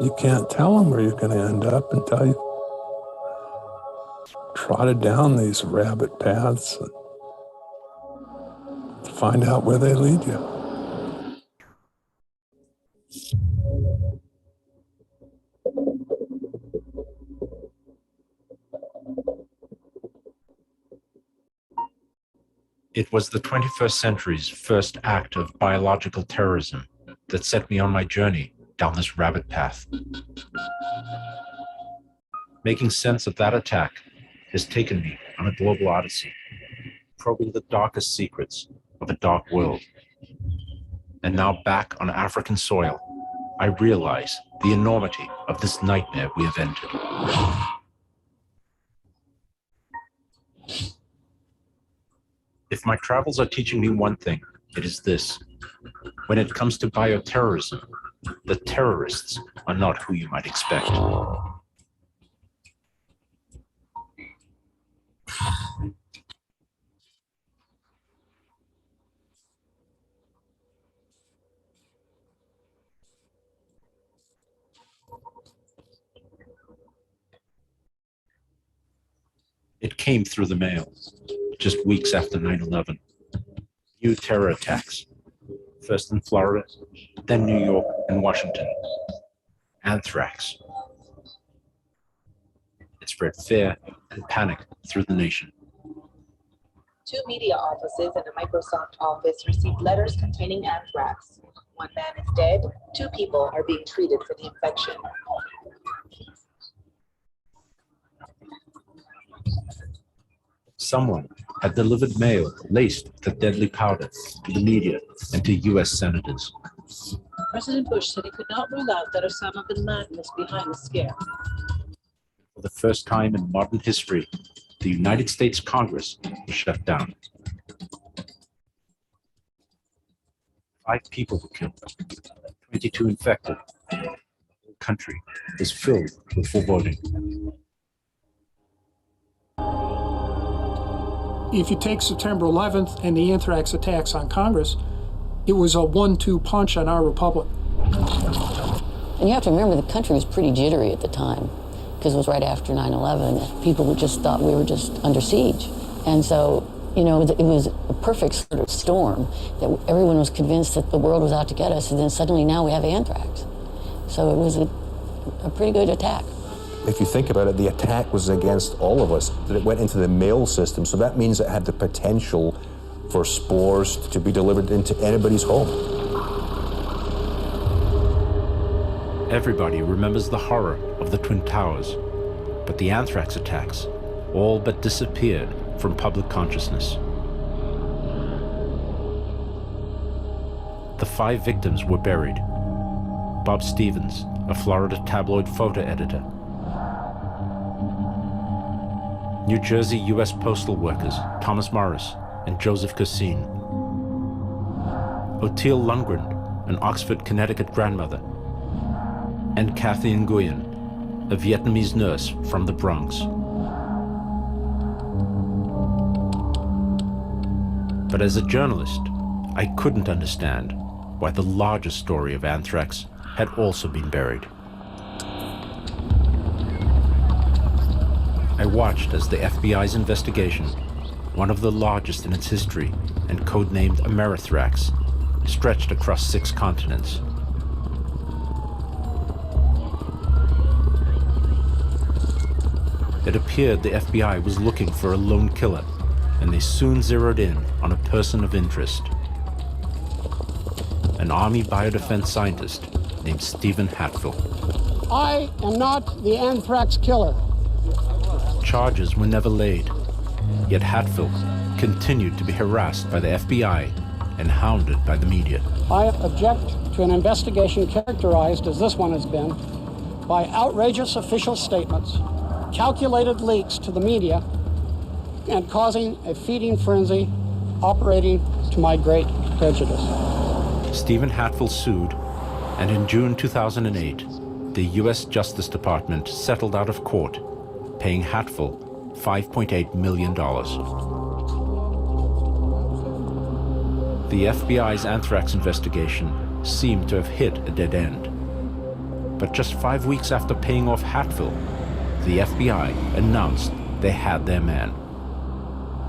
You can't tell them where you're going to end up until you trotted down these rabbit paths and find out where they lead you. It was the 21st century's first act of biological terrorism that set me on my journey down this rabbit path. Making sense of that attack has taken me on a global odyssey, probing the darkest secrets of a dark world. And now back on African soil, I realize the enormity of this nightmare we have entered. If my travels are teaching me one thing, it is this. When it comes to bioterrorism, the terrorists are not who you might expect. It came through the mail, just weeks after 9/11. New terror attacks, first in Florida, then New York and Washington. Anthrax. It spread fear and panic through the nation. 2 media offices and a Microsoft office received letters containing anthrax. 1 man is dead, 2 people are being treated for the infection. Someone had delivered mail laced with the deadly powder to the media and to U.S. senators. President Bush said he could not rule out that Osama bin Laden was behind the scare. For the first time in modern history, the United States Congress was shut down. 5 people were killed, 22 infected. The country was filled with foreboding. If you take September 11th and the anthrax attacks on Congress, it was a 1-2 punch on our republic. And you have to remember the country was pretty jittery at the time because it was right after 9/11. People just thought we were just under siege. And so, you know, it was a perfect sort of storm that everyone was convinced that the world was out to get us, and then suddenly now we have anthrax. So it was a pretty good attack. If you think about it, the attack was against all of us, that it went into the mail system, so that means it had the potential for spores to be delivered into anybody's home. Everybody remembers the horror of the Twin Towers, but the anthrax attacks all but disappeared from public consciousness. The 5 victims were buried. Bob Stevens, a Florida tabloid photo editor. New Jersey U.S. postal workers Thomas Morris and Joseph Cassine. Ottilie Lundgren, an Oxford, Connecticut grandmother. And Kathy Nguyen, a Vietnamese nurse from the Bronx. But as a journalist, I couldn't understand why the larger story of anthrax had also been buried. I watched as the FBI's investigation, one of the largest in its history and codenamed Amerithrax, stretched across 6 continents. It appeared the FBI was looking for a lone killer, and they soon zeroed in on a person of interest. An Army biodefense scientist named Steven Hatfill. I am not the anthrax killer. Charges were never laid, yet Hatfill continued to be harassed by the FBI and hounded by the media. I object to an investigation characterized, as this one has been, by outrageous official statements, calculated leaks to the media, and causing a feeding frenzy operating to my great prejudice. Steven Hatfill sued, and in June 2008, the U.S. Justice Department settled out of court, paying Hatfill $5.8 million. The FBI's anthrax investigation seemed to have hit a dead end. But just 5 weeks after paying off Hatfill, the FBI announced they had their man.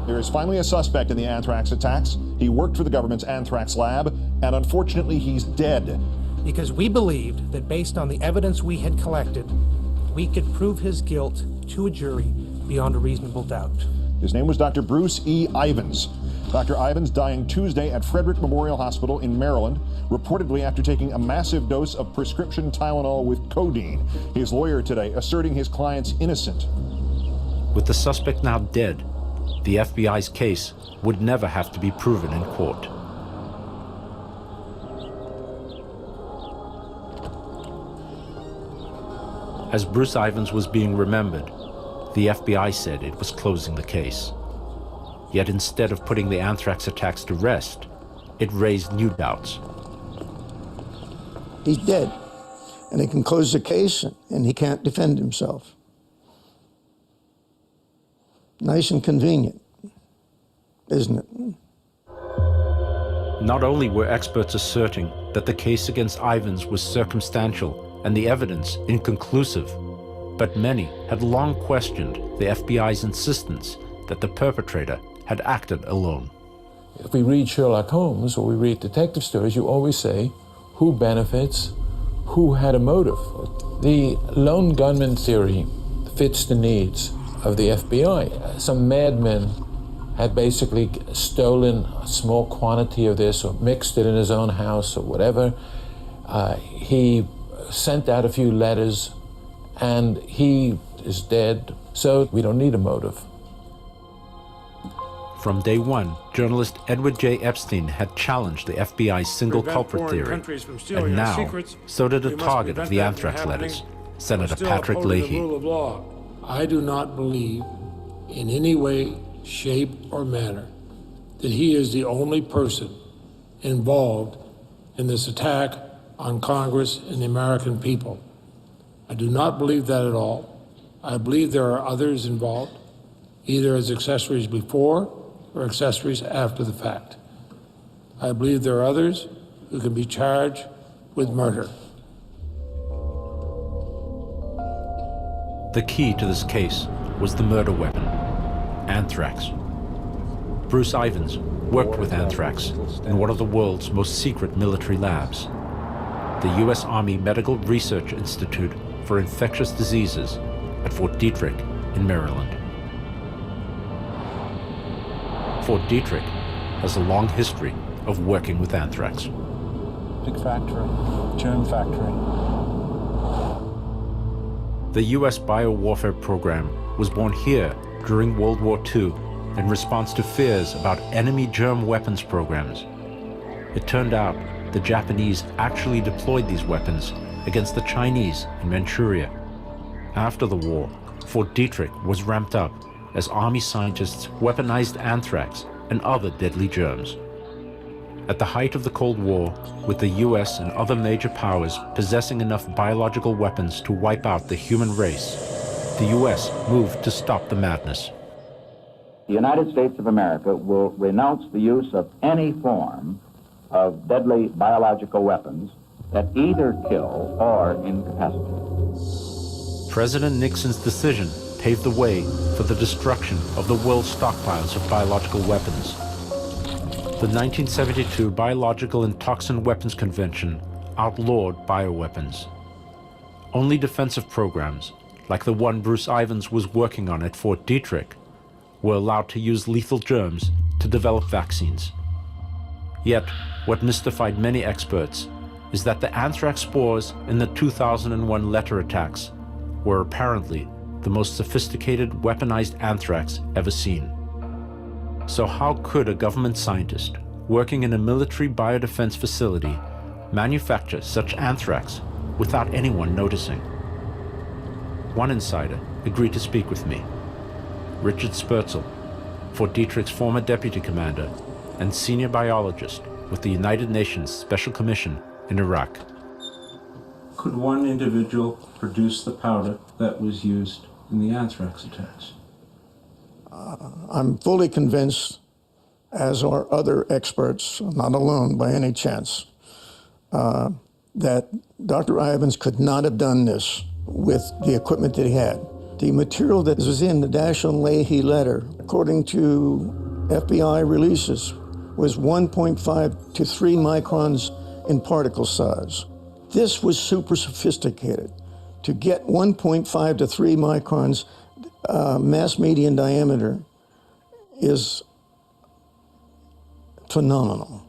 There is finally a suspect in the anthrax attacks. He worked for the government's anthrax lab, and unfortunately, he's dead. Because we believed that based on the evidence we had collected, we could prove his guilt to a jury beyond a reasonable doubt. His name was Dr. Bruce E. Ivins. Dr. Ivins dying Tuesday at Frederick Memorial Hospital in Maryland, reportedly after taking a massive dose of prescription Tylenol with codeine. His lawyer today asserting his client's innocent. With the suspect now dead, the FBI's case would never have to be proven in court. As Bruce Ivins was being remembered, the FBI said it was closing the case. Yet instead of putting the anthrax attacks to rest, it raised new doubts. He's dead, and they can close the case, and he can't defend himself. Nice and convenient, isn't it? Not only were experts asserting that the case against Ivins was circumstantial and the evidence inconclusive, but many had long questioned the FBI's insistence that the perpetrator had acted alone. If we read Sherlock Holmes or we read detective stories, you always say, who benefits, who had a motive? The lone gunman theory fits the needs of the FBI. Some madmen had basically stolen a small quantity of this or mixed it in his own house or whatever. He sent out a few letters and he is dead, so we don't need a motive. From day one, journalist Edward J. Epstein had challenged the FBI's single culprit theory, and now so did a target of the anthrax letters, Senator Patrick Leahy. I do not believe in any way, shape, or manner that he is the only person involved in this attack on Congress and the American people. I do not believe that at all. I believe there are others involved, either as accessories before or accessories after the fact. I believe there are others who can be charged with murder. The key to this case was the murder weapon, anthrax. Bruce Ivins worked with anthrax in one of the world's most secret military labs, the U.S. Army Medical Research Institute for Infectious Diseases at Fort Detrick in Maryland. Fort Detrick has a long history of working with anthrax. Big factory, germ factory. The U.S. biowarfare program was born here during World War II in response to fears about enemy germ weapons programs. It turned out the Japanese actually deployed these weapons against the Chinese in Manchuria. After the war, Fort Detrick was ramped up as Army scientists weaponized anthrax and other deadly germs. At the height of the Cold War, with the US and other major powers possessing enough biological weapons to wipe out the human race, the US moved to stop the madness. The United States of America will renounce the use of any form of deadly biological weapons that either kill or incapacitate. President Nixon's decision paved the way for the destruction of the world's stockpiles of biological weapons. The 1972 Biological and Toxin Weapons Convention outlawed bioweapons. Only defensive programs, like the one Bruce Ivins was working on at Fort Detrick, were allowed to use lethal germs to develop vaccines. Yet, what mystified many experts is that the anthrax spores in the 2001 letter attacks were apparently the most sophisticated weaponized anthrax ever seen. So how could a government scientist working in a military biodefense facility manufacture such anthrax without anyone noticing? One insider agreed to speak with me. Richard Spurzel, Fort Detrick's former deputy commander and senior biologist with the United Nations Special Commission in Iraq. Could one individual produce the powder that was used in the anthrax attacks? I'm fully convinced, as are other experts, not alone by any chance, that Dr. Ivins could not have done this with the equipment that he had. The material that was in the Dash and Leahy letter, according to FBI releases, was 1.5 to 3 microns in particle size. This was super sophisticated. To get 1.5 to 3 microns mass median diameter is phenomenal.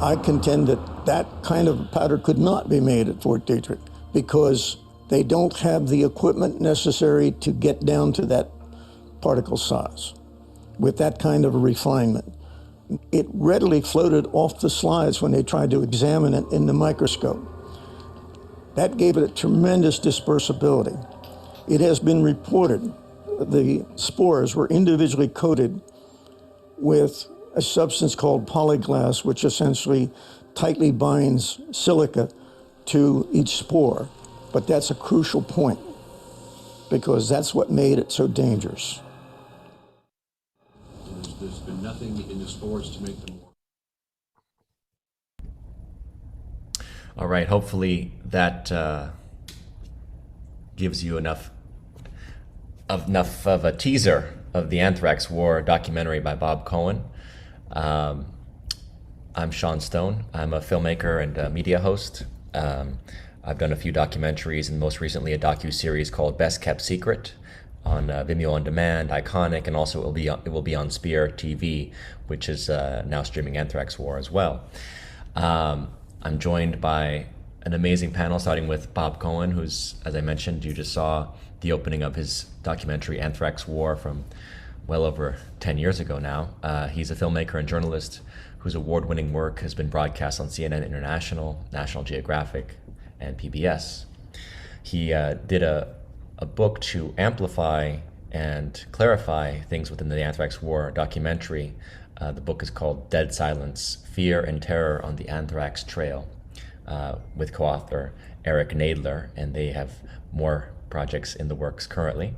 I contend that that kind of powder could not be made at Fort Detrick because they don't have the equipment necessary to get down to that particle size with that kind of a refinement. It readily floated off the slides when they tried to examine it in the microscope. That gave it a tremendous dispersibility. It has been reported the spores were individually coated with a substance called polyglass, which essentially tightly binds silica to each spore. But that's a crucial point because that's what made it so dangerous. There's been nothing in the spores to make them work. All right, hopefully that gives you enough of a teaser of the Anthrax War documentary by Bob Coen. I'm Sean Stone. I'm a filmmaker and a media host. I've done a few documentaries and most recently a docu-series called Best Kept Secret on Vimeo On Demand, Iconic, and also it will be on Spear TV, which is now streaming Anthrax War as well. I'm joined by an amazing panel, starting with Bob Coen, who's, as I mentioned, you just saw the opening of his documentary Anthrax War from well over 10 years ago now. He's a filmmaker and journalist whose award-winning work has been broadcast on CNN International, National Geographic, and PBS. He did a book to amplify and clarify things within the Anthrax War documentary. The book is called Dead Silence, Fear and Terror on the Anthrax Trail, with co-author Eric Nadler, and they have more projects in the works currently.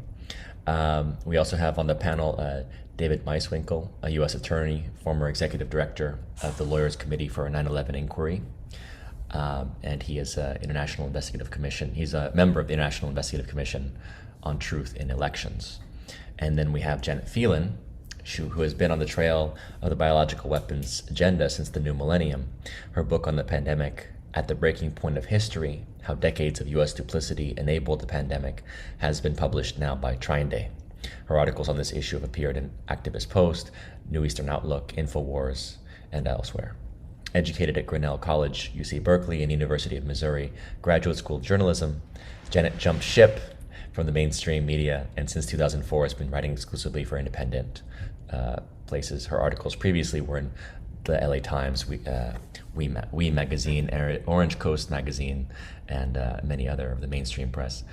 We also have on the panel David Meiswinkle, a U.S. attorney, former executive director of the Lawyers Committee for a 9/11 Inquiry, and he is an International Investigative Commission. He's a member of the International Investigative Commission on Truth in Elections. And then we have Janet Phelan, who has been on the trail of the biological weapons agenda since the new millennium. Her book on the pandemic, At the Breaking Point of History, How Decades of U.S. Duplicity Enabled the Pandemic, has been published now by Trine. Her articles on this issue have appeared in Activist Post, New Eastern Outlook, InfoWars, and elsewhere. Educated at Grinnell College, UC Berkeley, and University of Missouri Graduate School of Journalism, Janet jumped ship from the mainstream media, and since 2004 has been writing exclusively for independent places. Her articles previously were in the LA Times, We Magazine, Orange Coast Magazine, and many other of the mainstream press.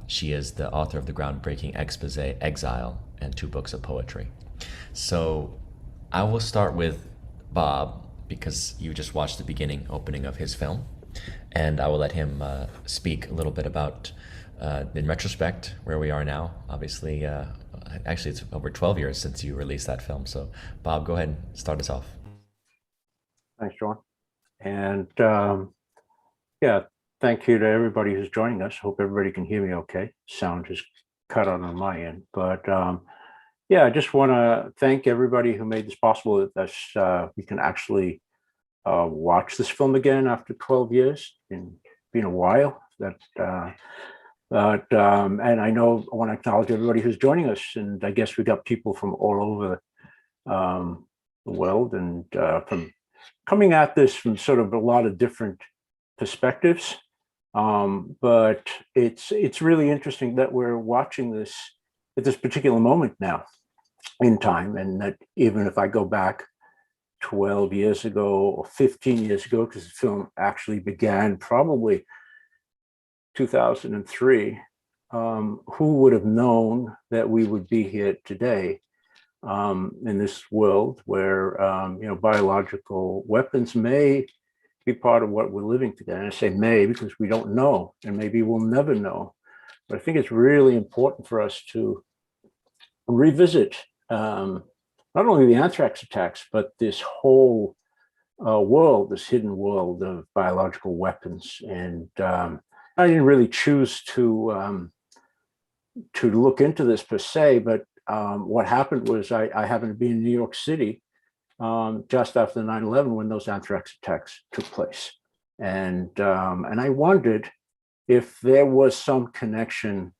She is the author of the groundbreaking expose Exile and 2 books of poetry. So I will start with Bob, because you just watched the opening of his film, and I will let him speak a little bit about, in retrospect, where we are now. Obviously, actually it's over 12 years since you released that film. So Bob, go ahead and start us off. Thanks, Sean. And yeah, thank you to everybody who's joining us. Hope everybody can hear me okay. Sound just cut out on my end. But yeah, I just want to thank everybody who made this possible, that we can actually watch this film again after 12 years. It's been a while. And I know I want to acknowledge everybody who's joining us. And I guess we got people from all over the world, and from coming at this from sort of a lot of different perspectives. But it's really interesting that we're watching this at this particular moment now in time, and that even if I go back 12 years ago or 15 years ago, because the film actually began probably 2003, who would have known that we would be here today in this world where biological weapons may be part of what we're living today. And I say may because we don't know, and maybe we'll never know. But I think it's really important for us to revisit not only the anthrax attacks, but this whole world, this hidden world of biological weapons. And I didn't really choose to look into this per se, but what happened was I happened to be in New York City just after 9/11 when those anthrax attacks took place. And I wondered if there was some connection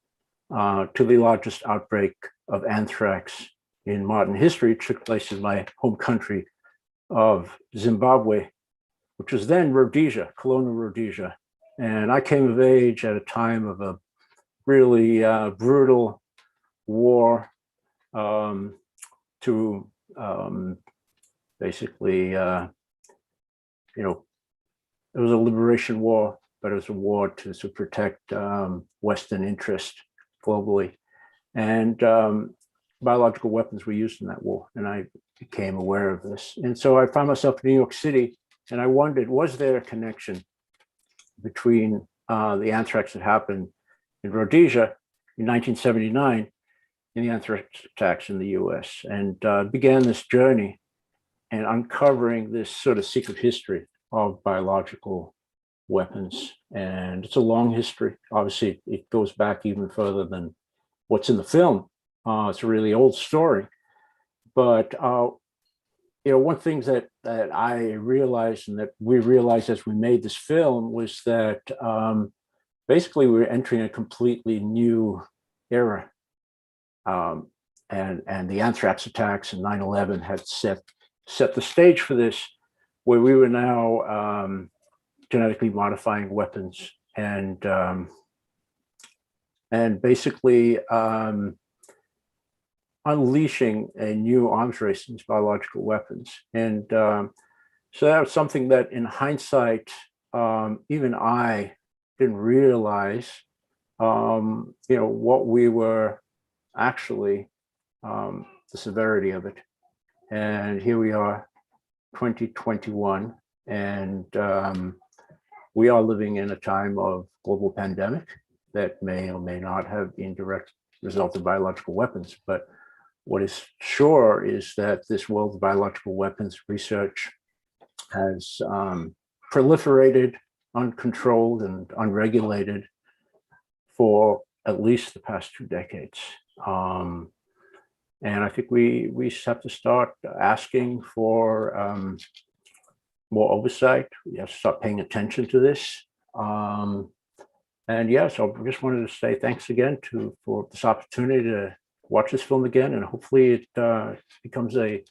to the largest outbreak of anthrax in modern history. It took place in my home country of Zimbabwe, which was then Rhodesia, colonial Rhodesia. And I came of age at a time of a really brutal war to basically, it was a liberation war, but it was a war to protect Western interest globally. And biological weapons were used in that war. And I became aware of this. And so I found myself in New York City, and I wondered, was there a connection between the anthrax that happened in Rhodesia in 1979 and the anthrax attacks in the US? And began this journey and uncovering this sort of secret history of biological weapons. And it's a long history. Obviously, it goes back even further than what's in the film. It's a really old story. But one thing that I realized and that we realized as we made this film was that basically we were entering a completely new era. And the anthrax attacks and 9/11 had set the stage for this, where we were now genetically modifying weapons and basically unleashing a new arms race in biological weapons. And so that was something that in hindsight, even I didn't realize, what we were actually, the severity of it. And here we are, 2021, and we are living in a time of global pandemic that may or may not have been direct result of biological weapons. But what is sure is that this world of biological weapons research has proliferated, uncontrolled, and unregulated for at least the past 2 decades. And I think we have to start asking for more oversight. We have to start paying attention to this. And yeah, so I just wanted to say thanks again for this opportunity to watch this film again, and hopefully it becomes a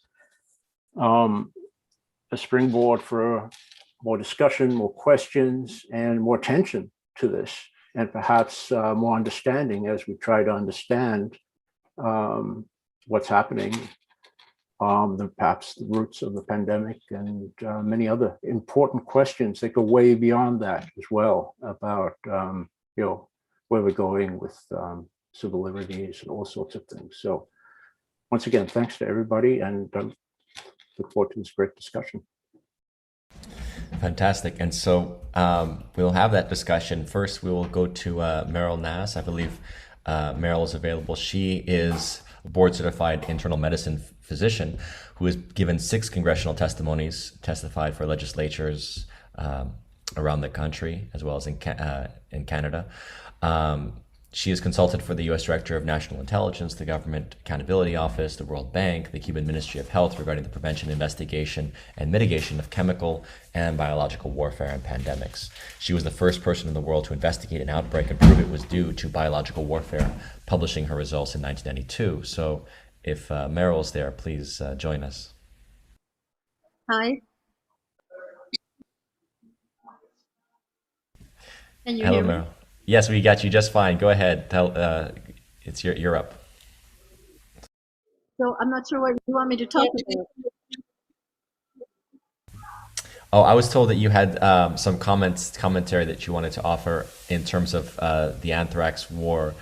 springboard for more discussion, more questions, and more attention to this, and perhaps more understanding as we try to understand what's happening, perhaps the roots of the pandemic, and many other important questions that go way beyond that as well about where we're going with civil liberties and all sorts of things. So once again, thanks to everybody, and look forward to this great discussion. Fantastic. And so we'll have that discussion. First, we will go to Meryl Nass. I believe Meryl is available. She is a board-certified internal medicine physician who has given 6 congressional testimonies, testified for legislatures around the country, as well as in Canada. She is consulted for the U.S. Director of National Intelligence, the Government Accountability Office, the World Bank, the Cuban Ministry of Health regarding the prevention, investigation, and mitigation of chemical and biological warfare and pandemics. She was the first person in the world to investigate an outbreak and prove it was due to biological warfare, publishing her results in 1992. So if Meryl's there, please join us. Hi. Can you Hello, hear me? Meryl. Yes, we got you just fine. Go ahead. Tell you're up. So I'm not sure what you want me to talk about. Oh, I was told that you had some commentary that you wanted to offer in terms of the Anthrax War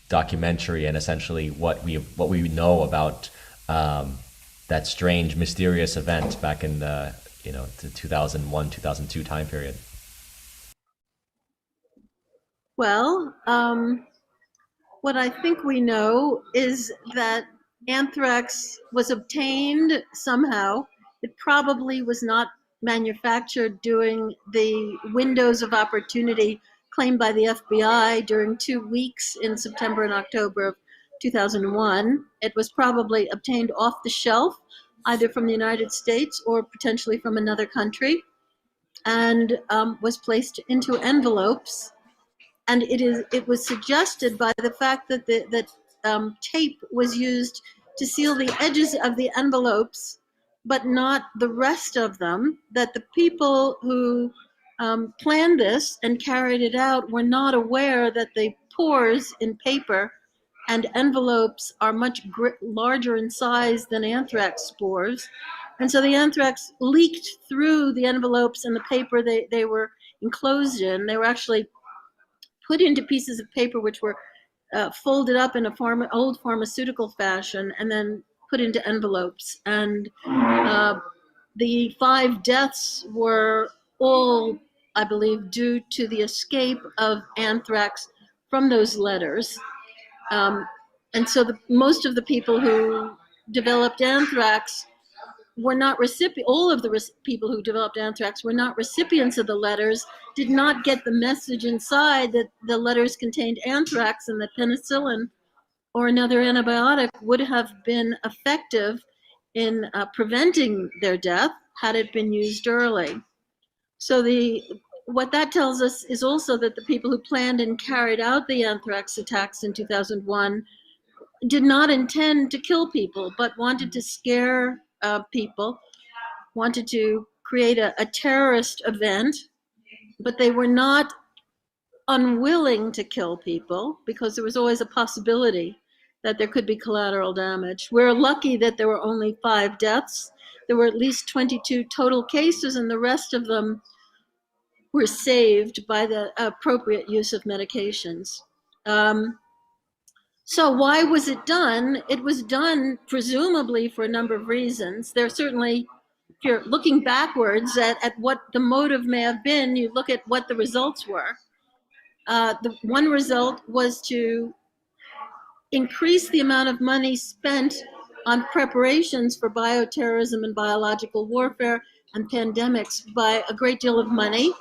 documentary, and essentially what we know about that strange, mysterious event back in the 2001, 2002 time period. Well, what I think we know is that anthrax was obtained somehow It probably was not manufactured during the windows of opportunity claimed by the FBI during 2 weeks in September and October of 2001. It was probably obtained off the shelf, either from the United States or potentially from another country, and was placed into envelopes. And it was suggested by the fact that tape was used to seal the edges of the envelopes, but not the rest of them, that the people who planned this and carried it out were not aware that the pores in paper and envelopes are much larger in size than anthrax spores. And so the anthrax leaked through the envelopes and the paper they were enclosed in. They were actually put into pieces of paper which were folded up in a old pharmaceutical fashion and then put into envelopes. And the 5 deaths were all, I believe, due to the escape of anthrax from those letters. And so most of the people who developed anthrax were not all of the people who developed anthrax were not recipients of the letters, did not get the message inside that the letters contained anthrax and that penicillin or another antibiotic would have been effective in preventing their death had it been used early. So what that tells us is also that the people who planned and carried out the anthrax attacks in 2001 did not intend to kill people, but wanted to scare people, wanted to create a terrorist event, but they were not unwilling to kill people because there was always a possibility that there could be collateral damage. We're lucky that there were only 5 deaths. There were at least 22 total cases, and the rest of them were saved by the appropriate use of medications. So why was it done? It was done presumably for a number of reasons. There certainly, if you're looking backwards at what the motive may have been, you look at what the results were. The one result was to increase the amount of money spent on preparations for bioterrorism and biological warfare and pandemics by a great deal of money.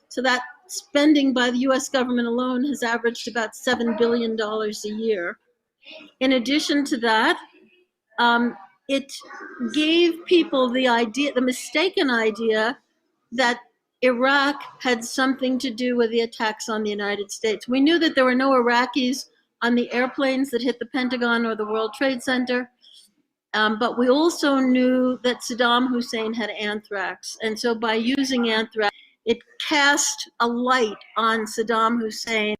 So that spending by the US government alone has averaged about $7 billion a year. In addition to that, it gave people the mistaken idea that Iraq had something to do with the attacks on the United States. We knew that there were no Iraqis on the airplanes that hit the Pentagon or the World Trade Center, but we also knew that Saddam Hussein had anthrax. And so by using anthrax, it cast a light on Saddam Hussein.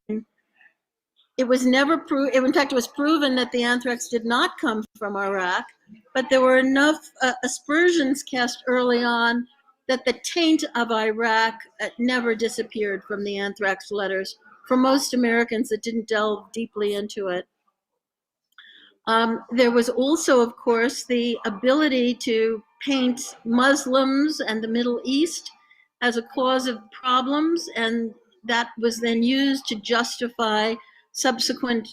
It was never proved, in fact, it was proven that the anthrax did not come from Iraq, but there were enough aspersions cast early on that the taint of Iraq never disappeared from the anthrax letters for most Americans that didn't delve deeply into it. There was also, of course, the ability to paint Muslims and the Middle East as a cause of problems, and that was then used to justify subsequent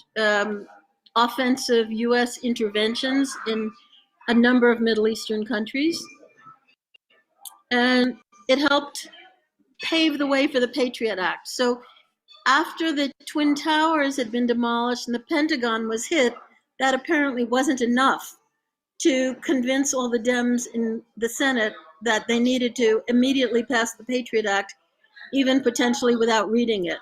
offensive US interventions in a number of Middle Eastern countries. And it helped pave the way for the Patriot Act. So after the Twin Towers had been demolished and the Pentagon was hit, that apparently wasn't enough to convince all the Dems in the Senate that they needed to immediately pass the Patriot Act, even potentially without reading it.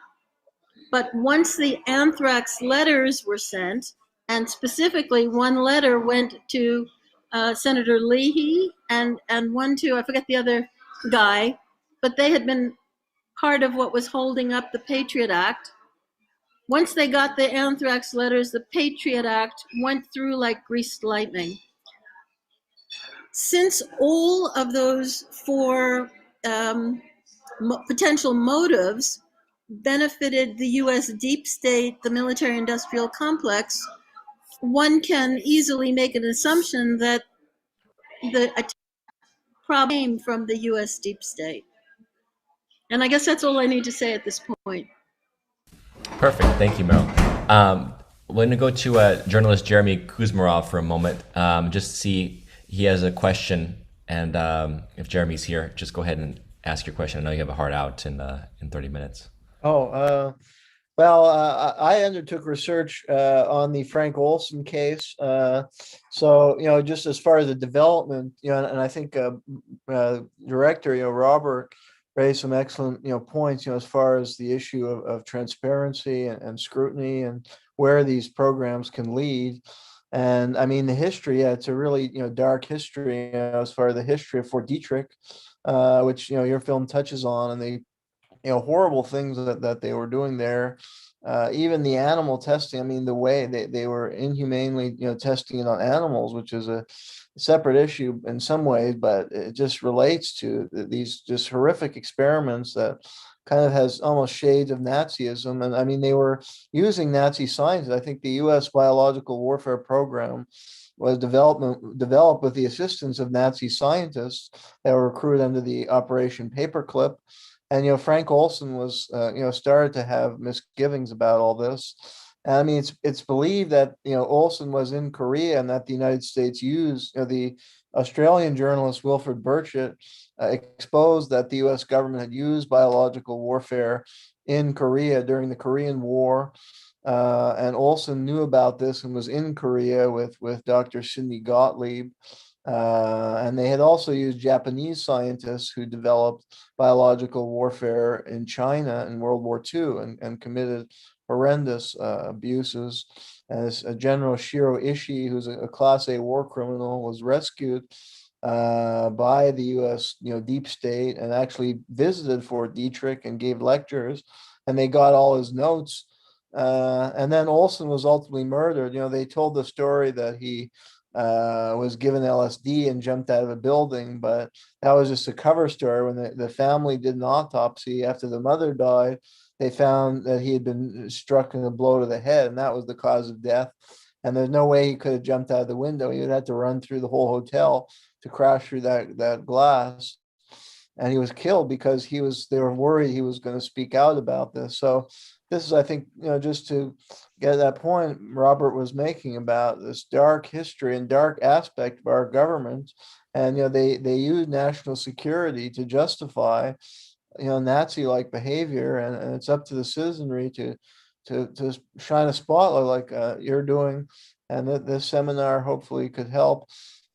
But once the anthrax letters were sent, and specifically one letter went to Senator Leahy and one to, I forget the other guy, but they had been part of what was holding up the Patriot Act. Once they got the anthrax letters, the Patriot Act went through like greased lightning. Since all of those 4 potential motives benefited the US deep state, the military-industrial complex, one can easily make an assumption that the attack problem came from the US deep state. And I guess that's all I need to say at this point. Perfect. Thank you, Meryl. We're going to go to journalist Jeremy Kuzmarov for a moment, just to see, he has a question, And if Jeremy's here, just go ahead and ask your question. I know you have a hard out in 30 minutes. I undertook research on the Frank Olson case. So, just as far as the development, and I think director, Robert raised some excellent, points, as far as the issue of transparency and scrutiny and where these programs can lead. And I mean, the history, it's a really, dark history, as far as the history of Fort Detrick, which, your film touches on, and the horrible things that they were doing there. Even the animal testing, I mean, the way they were inhumanely, testing it on animals, which is a separate issue in some ways, but it just relates to these just horrific experiments that kind of has almost shades of Nazism. And I mean, they were using Nazi science. I think the U.S. biological warfare program was developed with the assistance of Nazi scientists that were recruited under the Operation Paperclip. And, Frank Olson was, started to have misgivings about all this. And I mean, it's believed that, Olson was in Korea and that the United States used, the Australian journalist Wilfred Burchett exposed that the U.S. government had used biological warfare in Korea during the Korean War. And Olson knew about this and was in Korea with Dr. Sidney Gottlieb. And they had also used Japanese scientists who developed biological warfare in China in World War II and committed horrendous abuses. As General Shiro Ishii, who's a Class A war criminal, was rescued by the U.S. deep state, and actually visited Fort Detrick and gave lectures, and they got all his notes. And then Olson was ultimately murdered. They told the story that he was given LSD and jumped out of a building, but that was just a cover story. When the family did an autopsy after the mother died, they found that he had been struck in a blow to the head, and that was the cause of death. And there's no way he could have jumped out of the window. He would have to run through the whole hotel to crash through that glass. And he was killed because they were worried he was going to speak out about this. So this is, I think, just to get that point Robert was making about this dark history and dark aspect of our government. And, they use national security to justify, Nazi-like behavior. And it's up to the citizenry to shine a spotlight like you're doing. And this seminar hopefully could help,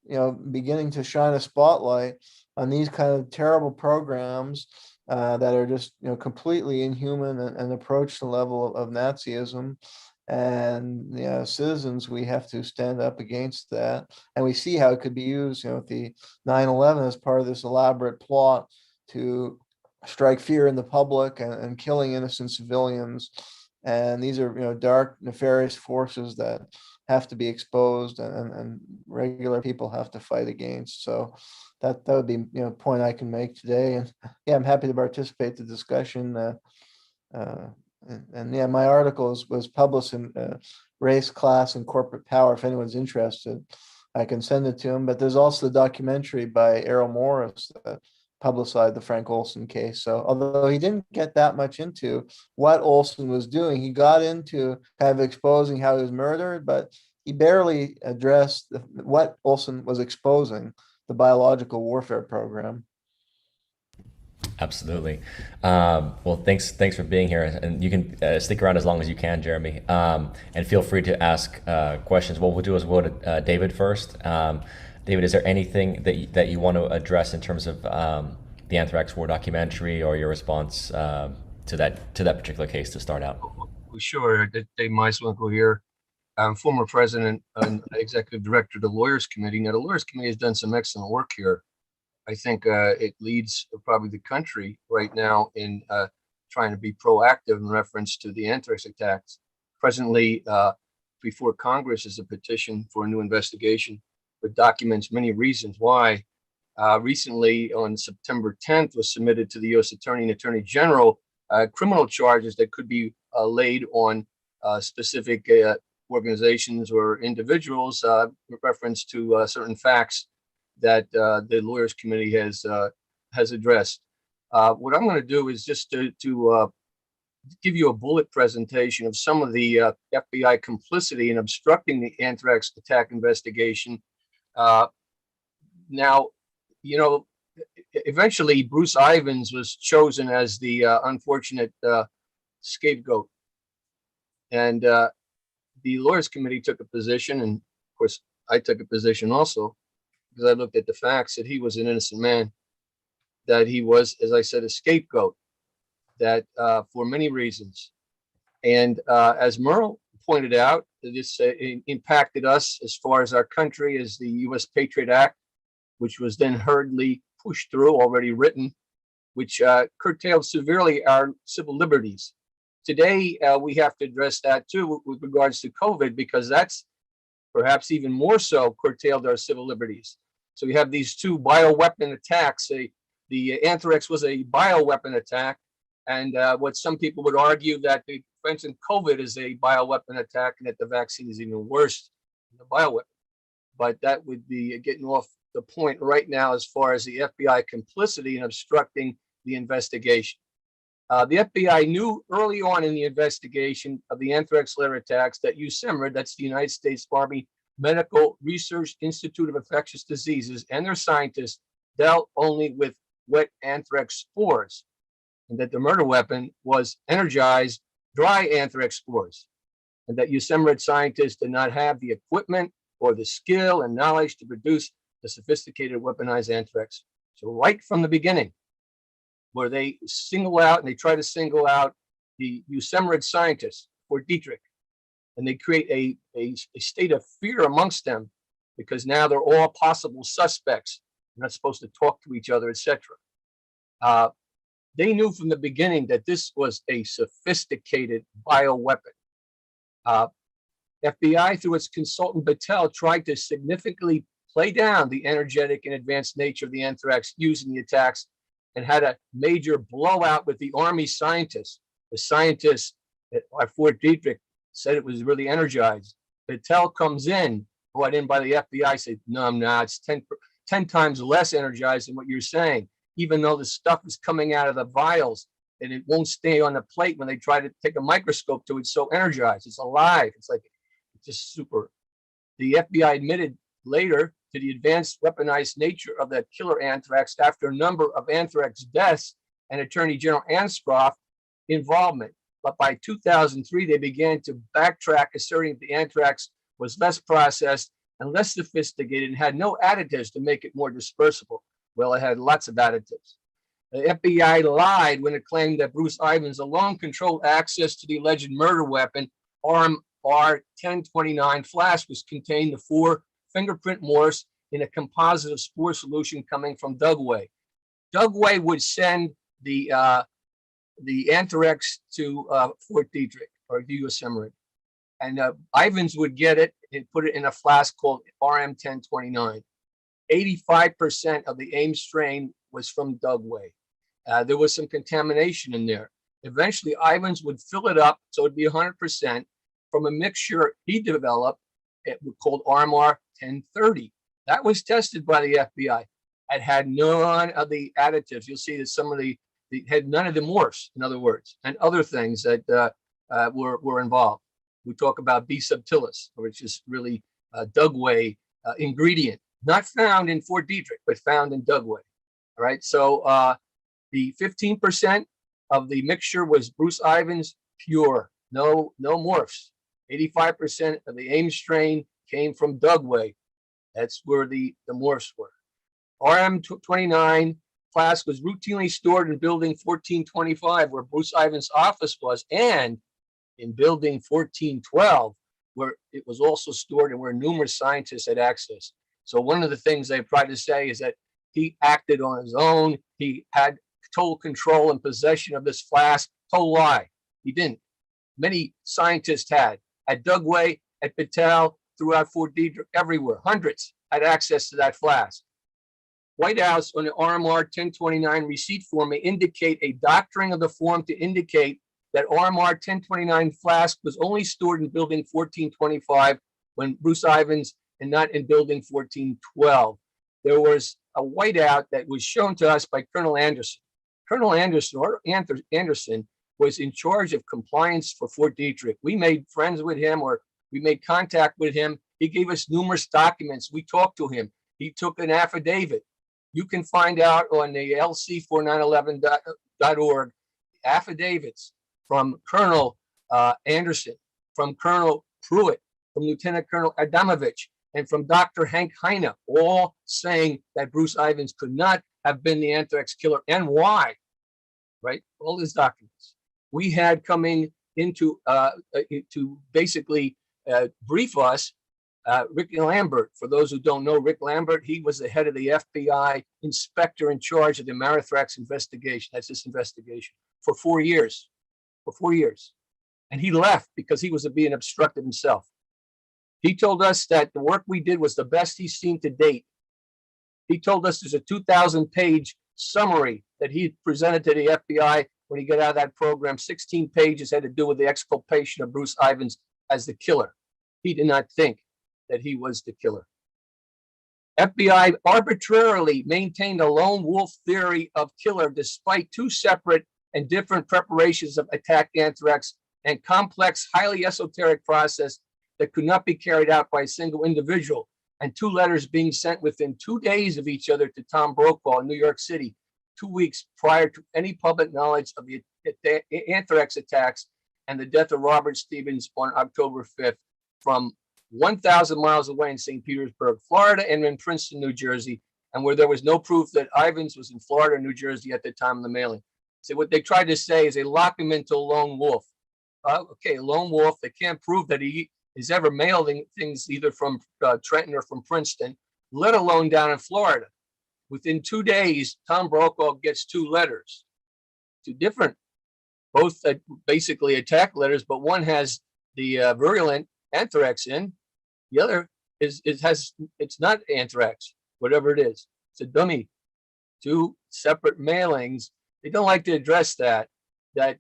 beginning to shine a spotlight on these kind of terrible programs that are just, completely inhuman and approach the level of Nazism. And citizens, we have to stand up against that. And we see how it could be used, with the 9/11 as part of this elaborate plot to strike fear in the public and killing innocent civilians. And these are, dark, nefarious forces that have to be exposed, and regular people have to fight against. So that would be, a point I can make today. And yeah, I'm happy to participate in the discussion. And yeah, my article was published in Race, Class, and Corporate Power. If anyone's interested, I can send it to them. But there's also the documentary by Errol Morris that publicized the Frank Olson case. So although he didn't get that much into what Olson was doing, he got into kind of exposing how he was murdered, but he barely addressed what Olson was exposing, the biological warfare program. Absolutely. Well, thanks for being here, and you can stick around as long as you can, Jeremy, and feel free to ask questions. What we'll do is we'll go to David first. David, is there anything that you want to address in terms of the Anthrax War documentary, or your response to that particular case to start out? Sure. Dave Meiswinkle here. I'm former president and executive director of the Lawyers Committee. Now, the Lawyers Committee has done some excellent work here. I think it leads probably the country right now in trying to be proactive in reference to the anthrax attacks. Presently, before Congress is a petition for a new investigation that documents many reasons why. Recently, on September 10th, was submitted to the U.S. Attorney and Attorney General criminal charges that could be laid on specific organizations or individuals with reference to certain facts that the Lawyers Committee has addressed. What I'm going to do is just to give you a bullet presentation of some of the FBI complicity in obstructing the anthrax attack investigation. Now, you know, eventually Bruce Ivins was chosen as the unfortunate scapegoat. And the lawyers committee took a position, and of course I took a position also, because I looked at the facts that he was an innocent man, that he was, as I said, a scapegoat, that for many reasons. And as Merle pointed out, this impacted us as far as our country as the U.S. Patriot Act, which was then hurriedly pushed through, already written, which curtailed severely our civil liberties. Today, we have to address that too with regards to COVID, because that's perhaps even more so curtailed our civil liberties. So we have these two bioweapon attacks. The anthrax was a bioweapon attack, and what some people would argue that the prevention of COVID is a bioweapon attack, and that the vaccine is even worse than the bioweapon. But that would be getting off the point right now as far as the FBI complicity in obstructing the investigation. The FBI knew early on in the investigation of the anthrax layer attacks that USEMRID, that's the United States Army Medical Research Institute of Infectious Diseases, and their scientists dealt only with wet anthrax spores, and that the murder weapon was energized dry anthrax spores, and that USEMRID scientists did not have the equipment or the skill and knowledge to produce the sophisticated weaponized anthrax. So right from the beginning, where they single out and they try to single out the USEMRID scientists for Dietrich, and they create a state of fear amongst them, because now they're all possible suspects. They're not supposed to talk to each other, etc. They knew from the beginning that this was a sophisticated bioweapon. FBI, through its consultant Battelle, tried to significantly play down the energetic and advanced nature of the anthrax used in the attacks, and had a major blowout with the Army scientists. The scientists at Fort Detrick said it was really energized. Battelle comes in, brought in by the FBI, said, no, it's 10 times less energized than what you're saying, even though the stuff is coming out of the vials and it won't stay on the plate when they try to take a microscope to it. It's so energized, it's alive. It's like, it's just super. The FBI admitted later to the advanced weaponized nature of that killer anthrax after a number of anthrax deaths and Attorney General Anscroft's involvement. But by 2003, they began to backtrack, asserting that the anthrax was less processed and less sophisticated and had no additives to make it more dispersible. Well, it had lots of additives. The FBI lied when it claimed that Bruce Ivins alone controlled access to the alleged murder weapon. RMR-1029 flask was contained the 4 fingerprint morphs in a composite of spore solution coming from Dugway. Dugway would send the anthrax to Fort Detrick or USEMRID, and Ivins would get it and put it in a flask called RM-1029. 85% of the AIM strain was from Dugway. There was some contamination in there. Eventually, Ivins would fill it up so it'd be 100% from a mixture he developed called RMR-1030. That was tested by the FBI. It had none of the additives. You'll see that some of the had none of the morphs, in other words, and other things that were involved. We talk about B subtilis, which is really a Dugway ingredient, not found in Fort Detrick, but found in Dugway. All right, so the 15% of the mixture was Bruce Ivins pure, no morphs. 85% of the AIM strain came from Dugway. That's where the morphs were. RM-29 flask was routinely stored in building 1425, where Bruce Ivins' office was, and in building 1412, where it was also stored and where numerous scientists had access. So one of the things they tried to say is that he acted on his own. He had total control and possession of this flask. Total lie. He didn't. Many scientists had. At Dugway, at Battelle, throughout Fort Detrick, everywhere. Hundreds had access to that flask. White House on the RMR-1029 receipt form may indicate a doctoring of the form to indicate that RMR-1029 flask was only stored in building 1425 when Bruce Ivins, and not in building 1412. There was a whiteout that was shown to us by Colonel Anderson. Colonel Anderson, or Anderson, was in charge of compliance for Fort Detrick. We made friends with him, or we made contact with him. He gave us numerous documents. We talked to him. He took an affidavit. You can find out on the lc4911.org affidavits from Colonel Anderson, from Colonel Pruitt, from Lieutenant Colonel Adamovich, and from Dr. Hank Heine, all saying that Bruce Ivins could not have been the anthrax killer, and why, right? All these documents. We had coming into to basically brief us Rick Lambert. For those who don't know, Rick Lambert, he was the head of the FBI inspector in charge of the Anthrax investigation. That's this investigation for 4 years. For 4 years. And he left because he was being obstructed himself. He told us that the work we did was the best he's seen to date. He told us there's a 2,000-page summary that he presented to the FBI when he got out of that program. 16 pages had to do with the exculpation of Bruce Ivins as the killer. He did not think that he was the killer. FBI arbitrarily maintained a lone wolf theory of killer despite two separate and different preparations of attack anthrax and complex, highly esoteric process that could not be carried out by a single individual, and two letters being sent within 2 days of each other to Tom Brokaw in New York City, 2 weeks prior to any public knowledge of the anthrax attacks and the death of Robert Stevens on October 5th from 1,000 miles away in St. Petersburg, Florida, and in Princeton, New Jersey, and where there was no proof that Ivins was in Florida or New Jersey at the time of the mailing. So what they tried to say is they lock him into a lone wolf. Okay, a lone wolf. They can't prove that he is ever mailing things either from Trenton or from Princeton, let alone down in Florida. Within 2 days, Tom Brokaw gets two letters, two different, both basically attack letters, but one has the virulent anthrax in, the other it's not anthrax, whatever it is. It's a dummy. Two separate mailings. They don't like to address that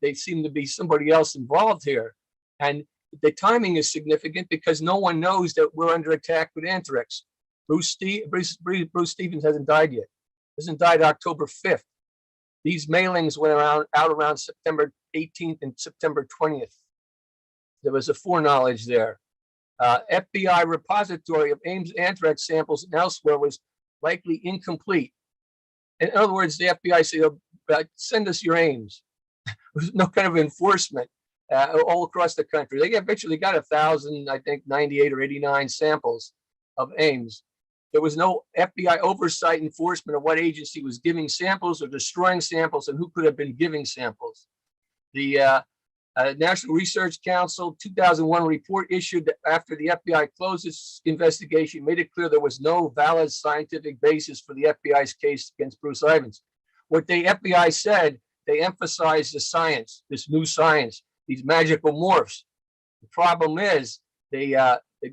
they seem to be somebody else involved here. And the timing is significant because no one knows that we're under attack with anthrax. Bruce Stevens hasn't died yet. Hasn't died October 5th. These mailings went out around September 18th and September 20th. There was a foreknowledge there. FBI repository of Ames anthrax samples and elsewhere was likely incomplete. In other words, the FBI said, send us your Ames. There's no kind of enforcement all across the country. They eventually got 1,000, I think 98 or 89 samples of Ames. There was no FBI oversight enforcement of what agency was giving samples or destroying samples and who could have been giving samples. The National Research Council 2001 report issued after the FBI closed its investigation made it clear there was no valid scientific basis for the FBI's case against Bruce Ivins. What the FBI said, they emphasized the science, this new science, these magical morphs. The problem is they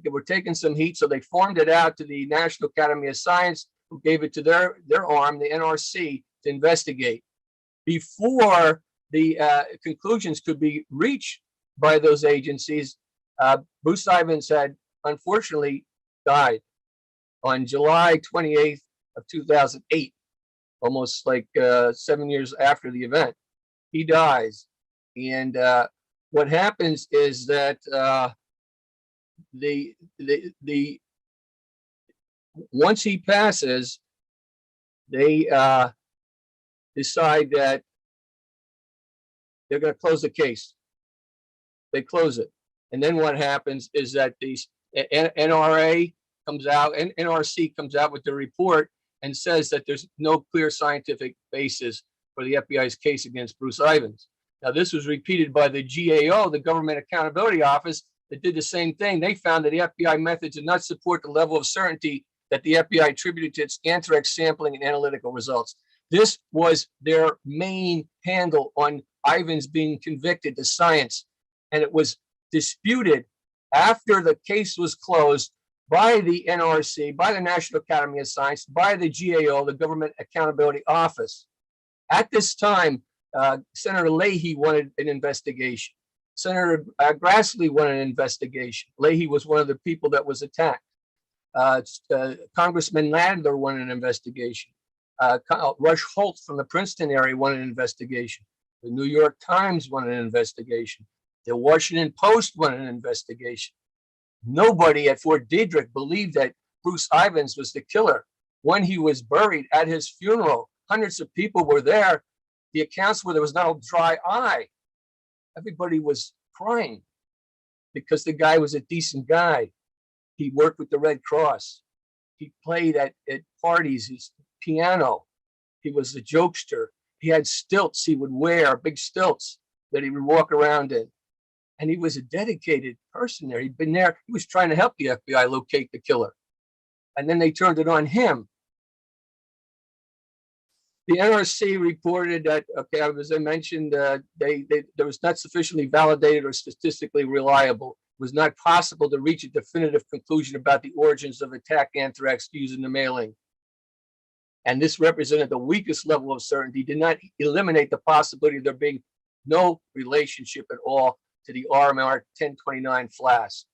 were taking some heat, so they farmed it out to the National Academy of Science, who gave it to their arm, the NRC, to investigate. Before the conclusions could be reached by those agencies, Bruce Ivins had unfortunately died on July 28th of 2008, almost like 7 years after the event. He dies. And what happens is that once he passes, they decide that they're going to close the case. They close it. And then what happens is that the NRA comes out, and NRC comes out with the report and says that there's no clear scientific basis for the FBI's case against Bruce Ivins. Now, this was repeated by the GAO, the Government Accountability Office, that did the same thing. They found that the FBI methods did not support the level of certainty that the FBI attributed to its anthrax sampling and analytical results. This was their main handle on Ivins being convicted, the science. And it was disputed after the case was closed by the NRC, by the National Academy of Science, by the GAO, the Government Accountability Office. At this time, Senator Leahy wanted an investigation. Senator Grassley wanted an investigation. Leahy was one of the people that was attacked. Congressman Nadler wanted an investigation. Rush Holt from the Princeton area wanted an investigation. The New York Times wanted an investigation. The Washington Post wanted an investigation. Nobody at Fort Detrick believed that Bruce Ivins was the killer. When he was buried, at his funeral, hundreds of people were there. The accounts were there was not a dry eye. Everybody was crying because the guy was a decent guy. He worked with the Red Cross. He played at parties, his piano. He was a jokester. He had stilts he would wear, big stilts that he would walk around in. And he was a dedicated person there. He'd been there. He was trying to help the FBI locate the killer. And then they turned it on him. The NRC reported that, okay, as I mentioned, there was not sufficiently validated or statistically reliable. It was not possible to reach a definitive conclusion about the origins of attack anthrax using the mailing. And this represented the weakest level of certainty, did not eliminate the possibility of there being no relationship at all to the RMR 1029 flask.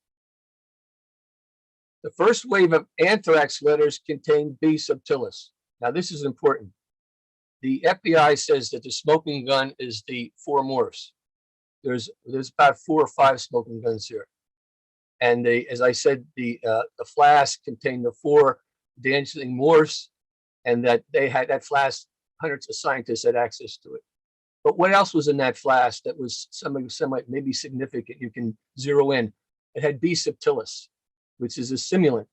The first wave of anthrax letters contained B subtilis. Now, this is important. The FBI says that the smoking gun is the 4 morphs. There's about 4 or 5 smoking guns here. And as I said, the flask contained the 4 dancing morphs, and that they had that flask, hundreds of scientists had access to it. But what else was in that flask that was maybe significant? You can zero in. It had B subtilis, which is a simulant.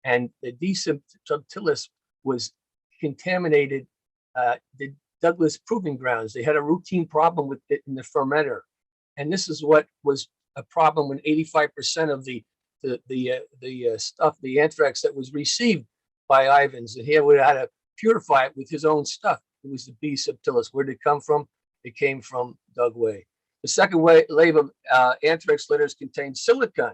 And the D subtilis was contaminated the Douglas Proving Grounds. They had a routine problem with it in the fermenter. And this is what was a problem when 85% of the stuff, the anthrax that was received by Ivins, and he would have had to purify it with his own stuff. It was the B subtilis. Where did it come from? It came from Doug Way. The second wave of anthrax letters contained silicon,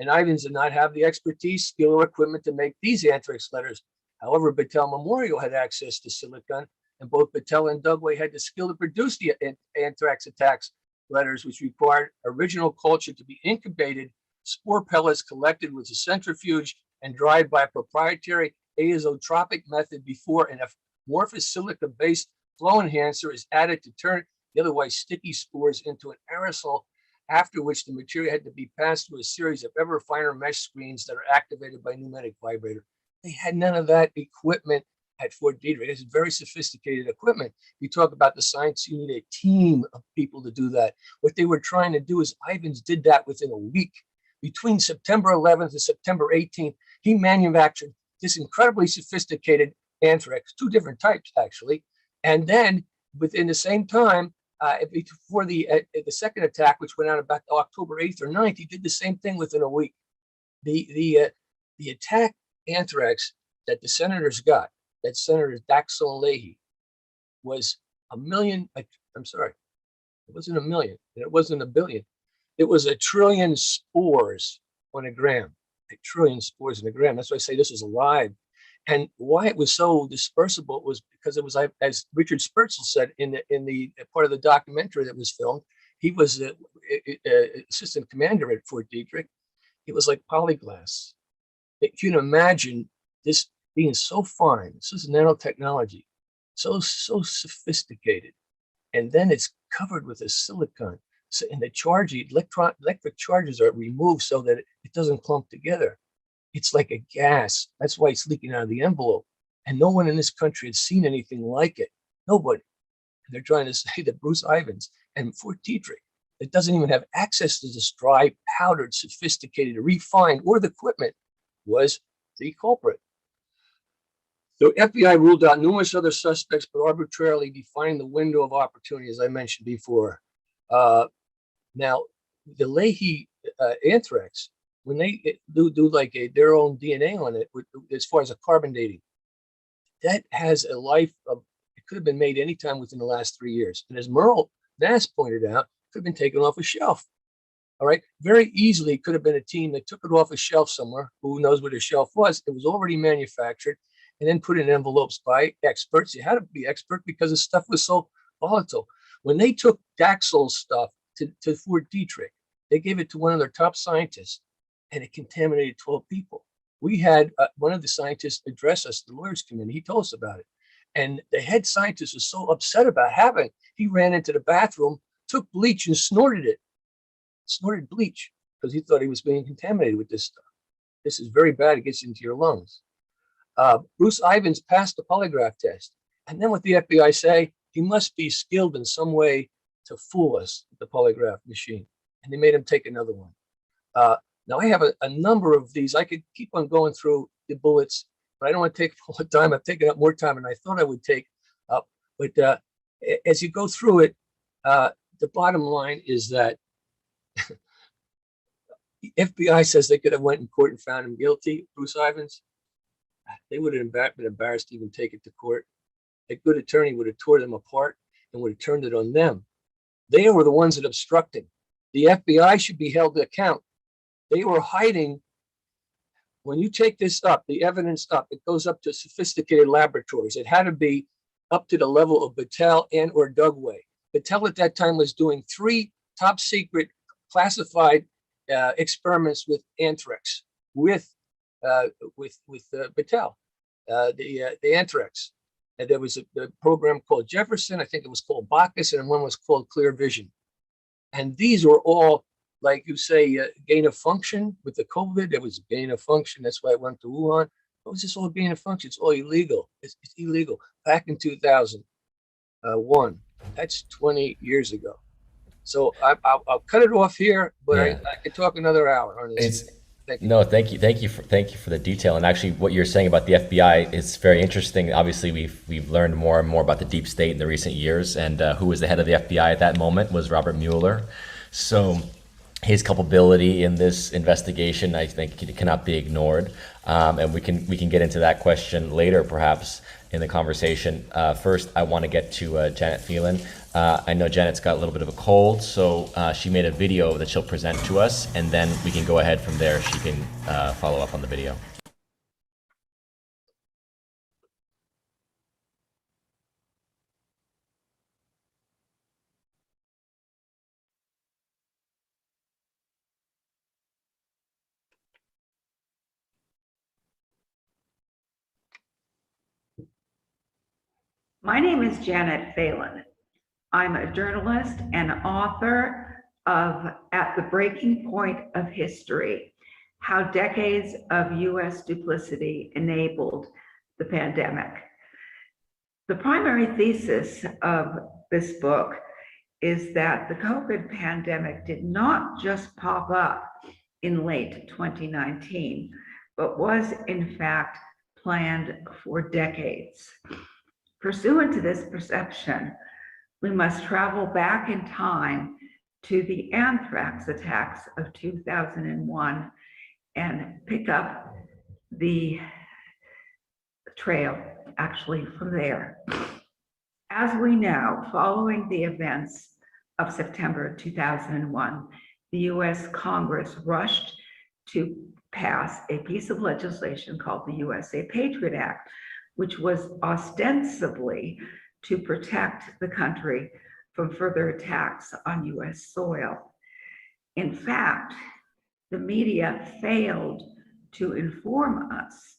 and Ivins did not have the expertise, skill, or equipment to make these anthrax letters. However, Battelle Memorial had access to silicon, and both Battelle and Dugway had the skill to produce the anthrax attacks letters, which required original culture to be incubated, spore pellets collected with a centrifuge, and dried by a proprietary azeotropic method before an amorphous silica-based flow enhancer is added to turn the otherwise sticky spores into an aerosol, after which the material had to be passed through a series of ever finer mesh screens that are activated by pneumatic vibrator. They had none of that equipment at Fort Detrick. It's very sophisticated equipment. You talk about the science, you need a team of people to do that. What they were trying to do is Ivins did that within a week. Between September 11th and September 18th, he manufactured this incredibly sophisticated anthrax, 2 different types actually. And then within the same time, before the second attack, which went out about October 8th or 9th, he did the same thing within a week. The attack anthrax that the senators got, that Senators Daxel and Leahy, was a million. I'm sorry, it wasn't a million, and it wasn't a billion. It was 1 trillion spores on a gram. 1 trillion spores in a gram. That's why I say this is alive. And why it was so dispersible was because it was, as Richard Spurzel said in the part of the documentary that was filmed, he was the assistant commander at Fort Detrick. It was like polyglass. You can imagine this being so fine. This is nanotechnology, so sophisticated, and then it's covered with a silicon. So, and the electric charges are removed so that it doesn't clump together. It's like a gas. That's why it's leaking out of the envelope. And no one in this country had seen anything like it. Nobody. And they're trying to say that Bruce Ivins and Fort Detrick, that doesn't even have access to this dry, powdered, sophisticated, refined, or the equipment, was the culprit. The FBI ruled out numerous other suspects, but arbitrarily defined the window of opportunity, as I mentioned before. Now, the Leahy anthrax, when they do like their own DNA on it, as far as a carbon dating, that has a life of, it could have been made anytime within the last 3 years. And as Merle Nass pointed out, it could have been taken off a shelf. All right, very easily it could have been a team that took it off a shelf somewhere. Who knows where the shelf was? It was already manufactured and then put in envelopes by experts. You had to be expert because the stuff was so volatile. When they took Daxel's stuff to Fort Detrick, they gave it to one of their top scientists, and it contaminated 12 people. We had one of the scientists address us, the lawyers committee. He told us about it. And the head scientist was so upset about having it, he ran into the bathroom, took bleach and snorted it. Snorted bleach because he thought he was being contaminated with this stuff. This is very bad. It gets into your lungs. Bruce Ivins passed the polygraph test. And then what the FBI say, he must be skilled in some way to fool us with the polygraph machine. And they made him take another one. Now I have a number of these. I could keep on going through the bullets, but I don't want to take all the time. I've taken up more time than I thought I would take up. But as you go through it, the bottom line is that the FBI says they could have went in court and found him guilty, Bruce Ivins. They would have been embarrassed to even take it to court. A good attorney would have tore them apart and would have turned it on them. They were the ones that obstructed. The FBI should be held to account. They were hiding. When you take this up, the evidence up, it goes up to sophisticated laboratories. It had to be up to the level of Battelle and or Dugway. Battelle at that time was doing 3 top secret classified experiments with anthrax, with Battelle, the anthrax. And there was a program called Jefferson, I think it was called Bacchus, and one was called Clear Vision. And these were all, like you say, gain of function with the COVID. There was gain of function. That's why I went to Wuhan. What was this all gain of function? It's all illegal. It's illegal. Back in 2001, that's 20 years ago. So I'll cut it off here, but I could talk another hour on this. Thank you for the detail. And actually, what you're saying about the FBI is very interesting. Obviously, we've learned more and more about the deep state in the recent years, and who was the head of the FBI at that moment was Robert Mueller. So his culpability in this investigation, I think, cannot be ignored. And we can get into that question later, perhaps, in the conversation. First, I want to get to Janet Phelan. I know Janet's got a little bit of a cold, so she made a video that she'll present to us, and then we can go ahead from there. She can follow up on the video. My name is Janet Phelan. I'm a journalist and author of At the Breaking Point of History, How Decades of U.S. Duplicity Enabled the Pandemic. The primary thesis of this book is that the COVID pandemic did not just pop up in late 2019, but was in fact planned for decades. Pursuant to this perception, we must travel back in time to the anthrax attacks of 2001 and pick up the trail actually from there. As we know, following the events of September 2001, the US Congress rushed to pass a piece of legislation called the USA Patriot Act, which was ostensibly to protect the country from further attacks on US soil. In fact, the media failed to inform us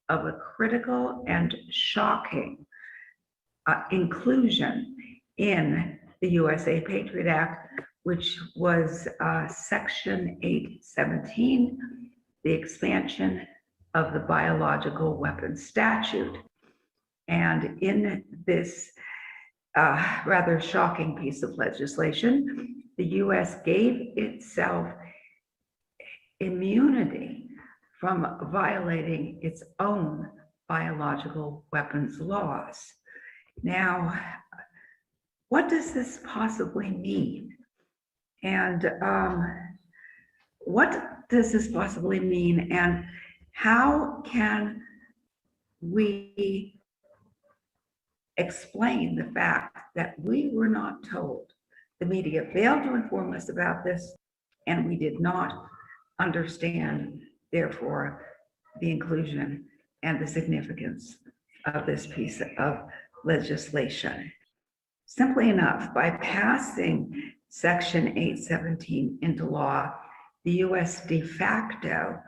of a critical and shocking inclusion in the USA Patriot Act, which was Section 817, the expansion of the biological weapons statute. And in this rather shocking piece of legislation, the US gave itself immunity from violating its own biological weapons laws. Now, what does this possibly mean? And what does this possibly mean? And how can we explain the fact that we were not told? The media failed to inform us about this, and we did not understand, therefore, the inclusion and the significance of this piece of legislation. Simply enough, by passing Section 817 into law, the US de facto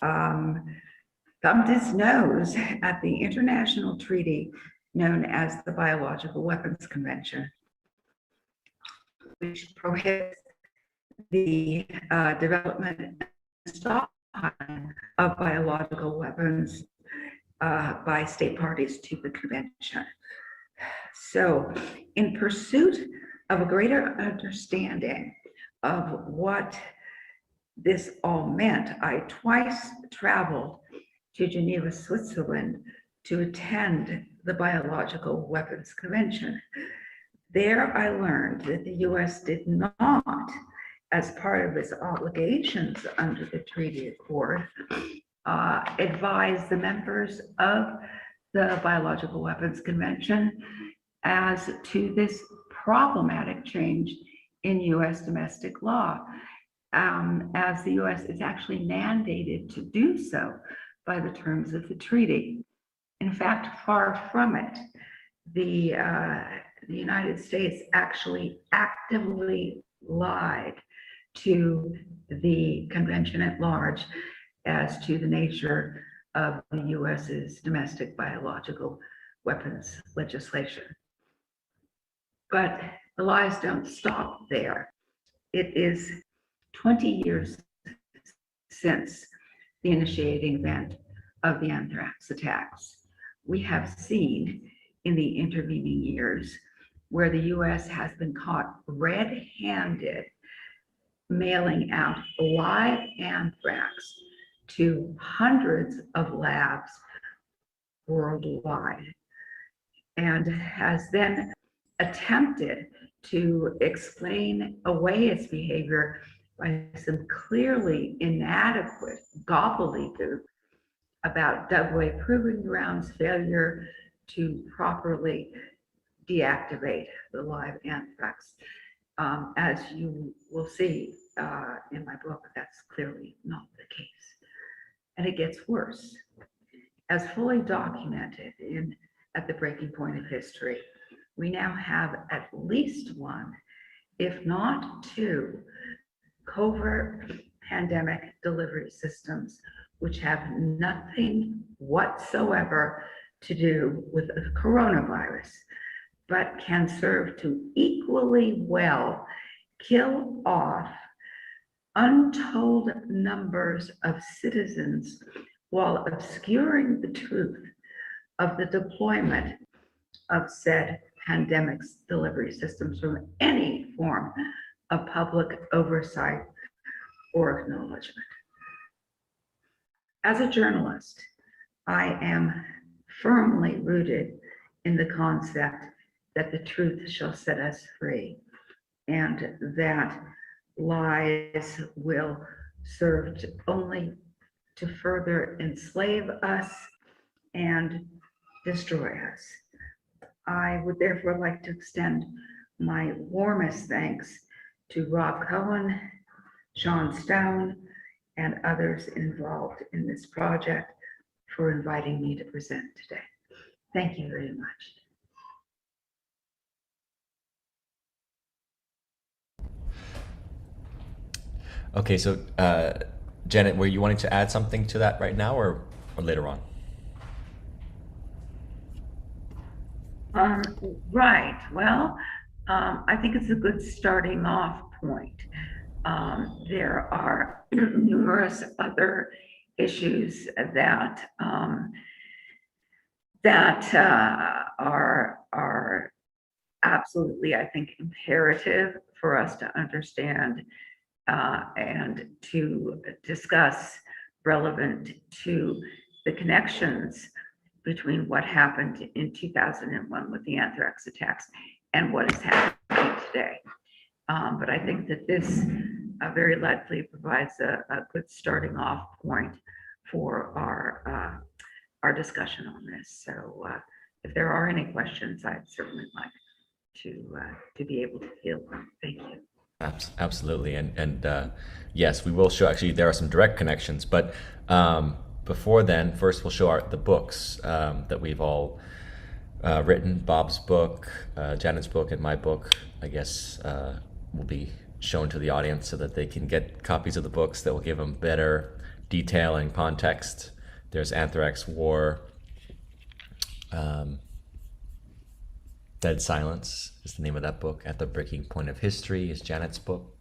thumbed its nose at the international treaty known as the Biological Weapons Convention, which prohibits the development and stockpiling of biological weapons by state parties to the convention. So, in pursuit of a greater understanding of what this all meant, I twice traveled to Geneva, Switzerland to attend the Biological Weapons Convention. There I learned that the US did not, as part of its obligations under the Treaty Accord, advise the members of the Biological Weapons Convention as to this problematic change in US domestic law, as the US is actually mandated to do so by the terms of the treaty. In fact, far from it. The United States actually actively lied to the convention at large as to the nature of the US's domestic biological weapons legislation. But the lies don't stop there. It is 20 years since the initiating event of the Anthrax attacks. We have seen in the intervening years where the US has been caught red-handed mailing out live anthrax to hundreds of labs worldwide, and has then attempted to explain away its behavior by some clearly inadequate gobbledygook about Dugway Proving Ground's failure to properly deactivate the live anthrax. As you will see in my book, that's clearly not the case. And it gets worse. As fully documented at the breaking point of history, we now have at least one, if not two, covert pandemic delivery systems which have nothing whatsoever to do with the coronavirus, but can serve to equally well kill off untold numbers of citizens while obscuring the truth of the deployment of said pandemics delivery systems from any form of public oversight or acknowledgement. As a journalist, I am firmly rooted in the concept that the truth shall set us free, and that lies will serve only to further enslave us and destroy us. I would therefore like to extend my warmest thanks to Bob Coen, Sean Stone, and others involved in this project for inviting me to present today. Thank you very much. Okay, so Janet, were you wanting to add something to that right now or later on? Right, well, I think it's a good starting off point. There are numerous other issues that are absolutely, I think, imperative for us to understand and to discuss, relevant to the connections between what happened in 2001 with the anthrax attacks and what is happening today. But I think that this very likely provides a good starting off point for our discussion on this. So if there are any questions, I'd certainly like to be able to field them. Thank you. Absolutely, and yes, we will show. Actually, there are some direct connections, but before then, first we'll show the books that we've all written. Bob's book, Janet's book, and my book, I guess, will be shown to the audience so that they can get copies of the books that will give them better detail and context. There's Anthrax War. Dead Silence is the name of that book. At the Breaking Point of History is Janet's book.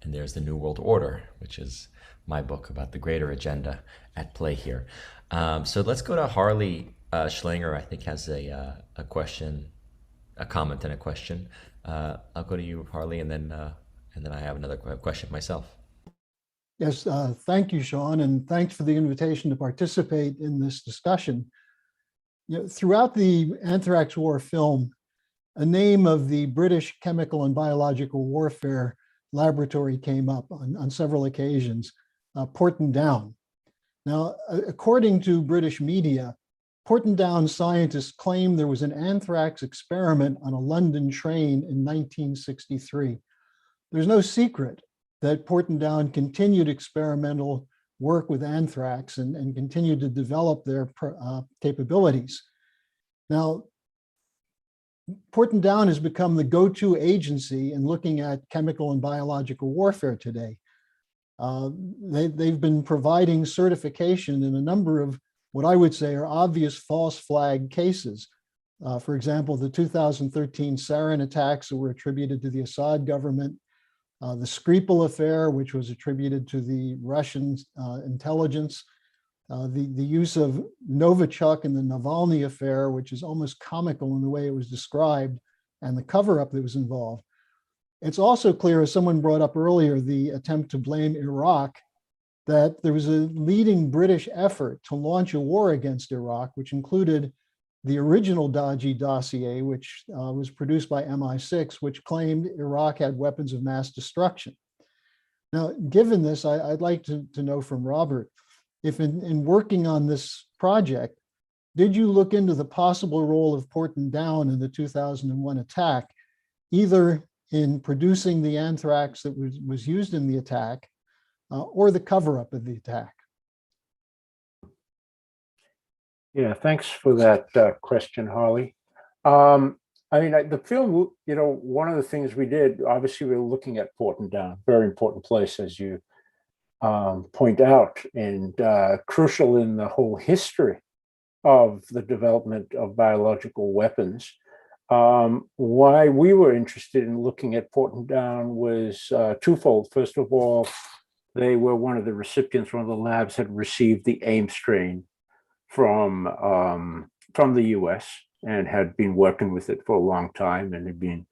And there's The New World Order, which is my book about the greater agenda at play here. So let's go to Harley Schlanger. I think has a question, a comment and a question. I'll go to you, Harley, and then I have another question myself. Yes, thank you, Sean, and thanks for the invitation to participate in this discussion. You know, throughout the Anthrax War film, a name of the British Chemical and Biological Warfare Laboratory came up on several occasions, Porton Down. Now, according to British media, Porton Down scientists claim there was an anthrax experiment on a London train in 1963. There's no secret that Porton Down continued experimental work with anthrax and continued to develop their capabilities. Now, Porton Down has become the go-to agency in looking at chemical and biological warfare today. They've been providing certification in a number of what I would say are obvious false flag cases. For example, the 2013 sarin attacks that were attributed to the Assad government, the Skripal affair, which was attributed to the Russian intelligence, the use of Novichok in the Navalny affair, which is almost comical in the way it was described, and the cover-up that was involved. It's also clear, as someone brought up earlier, the attempt to blame Iraq, that there was a leading British effort to launch a war against Iraq, which included the original Dodgy dossier, which was produced by MI6, which claimed Iraq had weapons of mass destruction. Now, given this, I'd like to know from Robert, if in working on this project, did you look into the possible role of Porton Down in the 2001 attack, either in producing the anthrax that was used in the attack or the cover-up of the attack? Yeah, thanks for that question, Harley. I mean, the film, you know, one of the things we did, obviously we were looking at Porton Down, very important place, as you point out, and crucial in the whole history of the development of biological weapons. Why we were interested in looking at Porton Down was twofold. First of all, they were one of the recipients, one of the labs had received the AIM strain from the US and had been working with it for a long time and had been,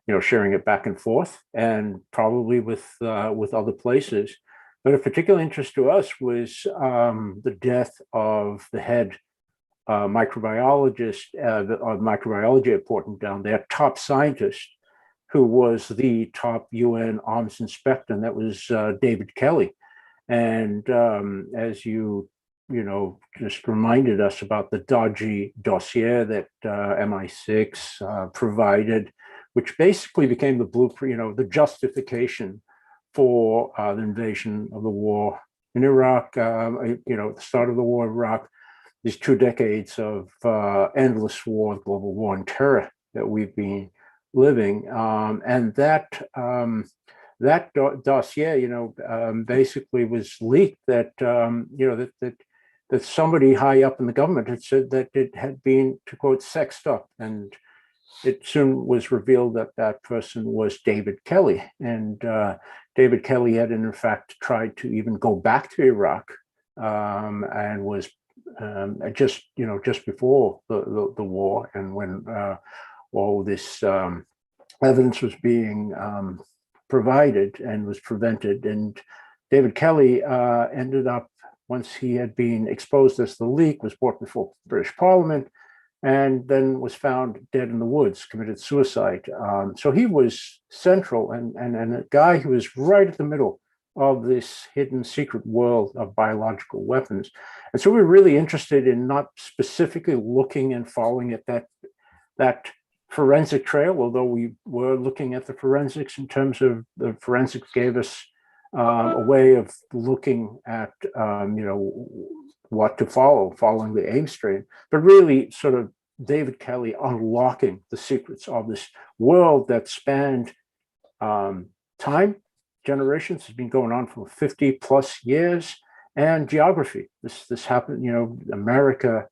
you know, sharing it back and forth, and probably with other places. But of particular interest to us was the death of the head microbiologist of microbiology at Porton Down, their top scientist, who was the top UN arms inspector, and that was David Kelly. And as you know, just reminded us about the dodgy dossier that MI6 provided, which basically became the blueprint, you know, the justification for the invasion of the war in Iraq, you know, at the start of the war in Iraq, these 2 decades of endless war, global war on terror that we've been living. And that dossier, you know, basically was leaked that, you know, that somebody high up in the government had said that it had been, to quote, sexed up. And it soon was revealed that that person was David Kelly. And David Kelly had, in fact, tried to even go back to Iraq and was just before the war, and when all this evidence was being provided and was prevented. And David Kelly ended up, once he had been exposed as the leak, was brought before British Parliament, and then was found dead in the woods, committed suicide. So he was central and a guy who was right at the middle of this hidden secret world of biological weapons. And so we're really interested in not specifically looking and following at that forensic trail, although we were looking at the forensics in terms of the forensics gave us a way of looking at, you know, what to follow, following the AIM strain, but really sort of David Kelly unlocking the secrets of this world that spanned time, generations, has been going on for 50 plus years, and geography. This happened, you know, America,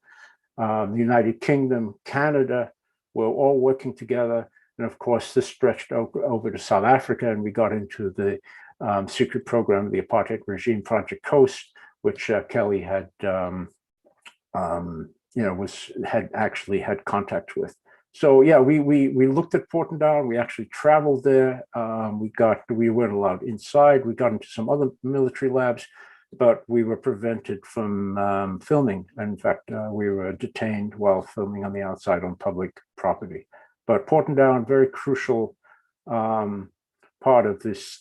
the United Kingdom, Canada, were all working together. And of course, this stretched over to South Africa, and we got into the secret program, the apartheid regime, Project Coast, which Kelly had, had actually had contact with. So yeah, we looked at Portendown. We actually traveled there. We weren't allowed inside. We got into some other military labs, but we were prevented from filming. In fact, we were detained while filming on the outside on public property. But Portendown, very crucial part of this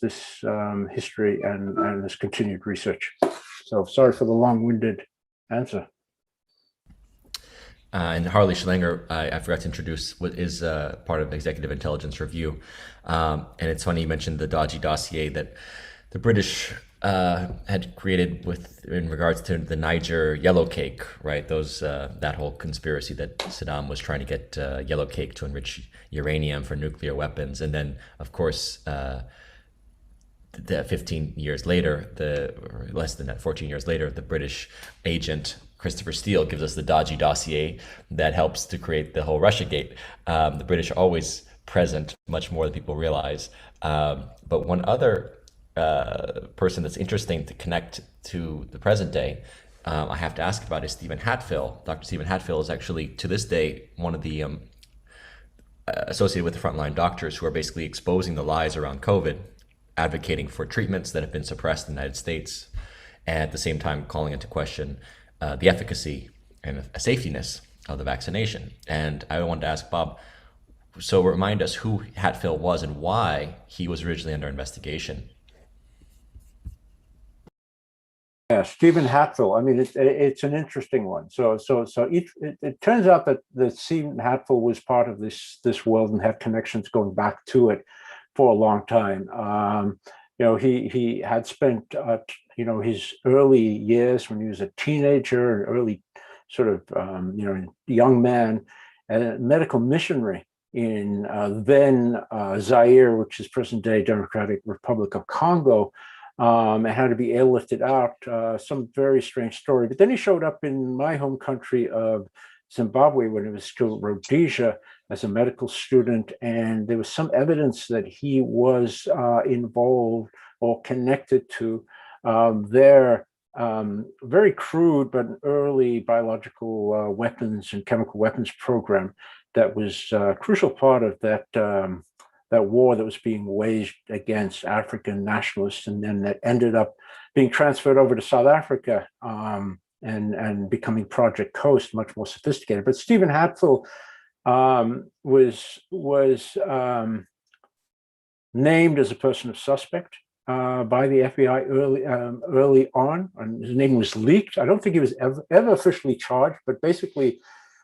history and this continued research. So sorry for the long-winded answer. And Harley Schlanger, I forgot to introduce, what is part of Executive Intelligence Review. And it's funny you mentioned the dodgy dossier that the British had created in regards to the Niger yellow cake, right? That whole conspiracy that Saddam was trying to get yellow cake to enrich uranium for nuclear weapons. And then, of course, 15 years later, or less than that, 14 years later, the British agent Christopher Steele gives us the dodgy dossier that helps to create the whole Russiagate. The British are always present, much more than people realize. But one other person that's interesting to connect to the present day, I have to ask about, is Steven Hatfill. Dr. Steven Hatfill is actually, to this day, one of the associated with the frontline doctors who are basically exposing the lies around COVID, advocating for treatments that have been suppressed in the United States, and at the same time calling into question the efficacy and safetiness of the vaccination. And I wanted to ask Bob, so remind us who Hatfill was and why he was originally under investigation. Yeah, Steven Hatfill. I mean, it's an interesting one. So it turns out that Steven Hatfill was part of this world and had connections going back to it for a long time. He had spent his early years when he was a teenager, an early sort of young man, a medical missionary in then Zaire, which is present-day Democratic Republic of Congo, and had to be airlifted out. Some very strange story. But then he showed up in my home country of Zimbabwe when he was still Rhodesia as a medical student, and there was some evidence that he was involved or connected to their very crude but early biological weapons and chemical weapons program that was a crucial part of that war that was being waged against African nationalists, and then that ended up being transferred over to South Africa and becoming Project Coast, much more sophisticated. But Steven Hatfill was named as a person of suspect by the FBI early on, and his name was leaked. I don't think he was ever officially charged, but basically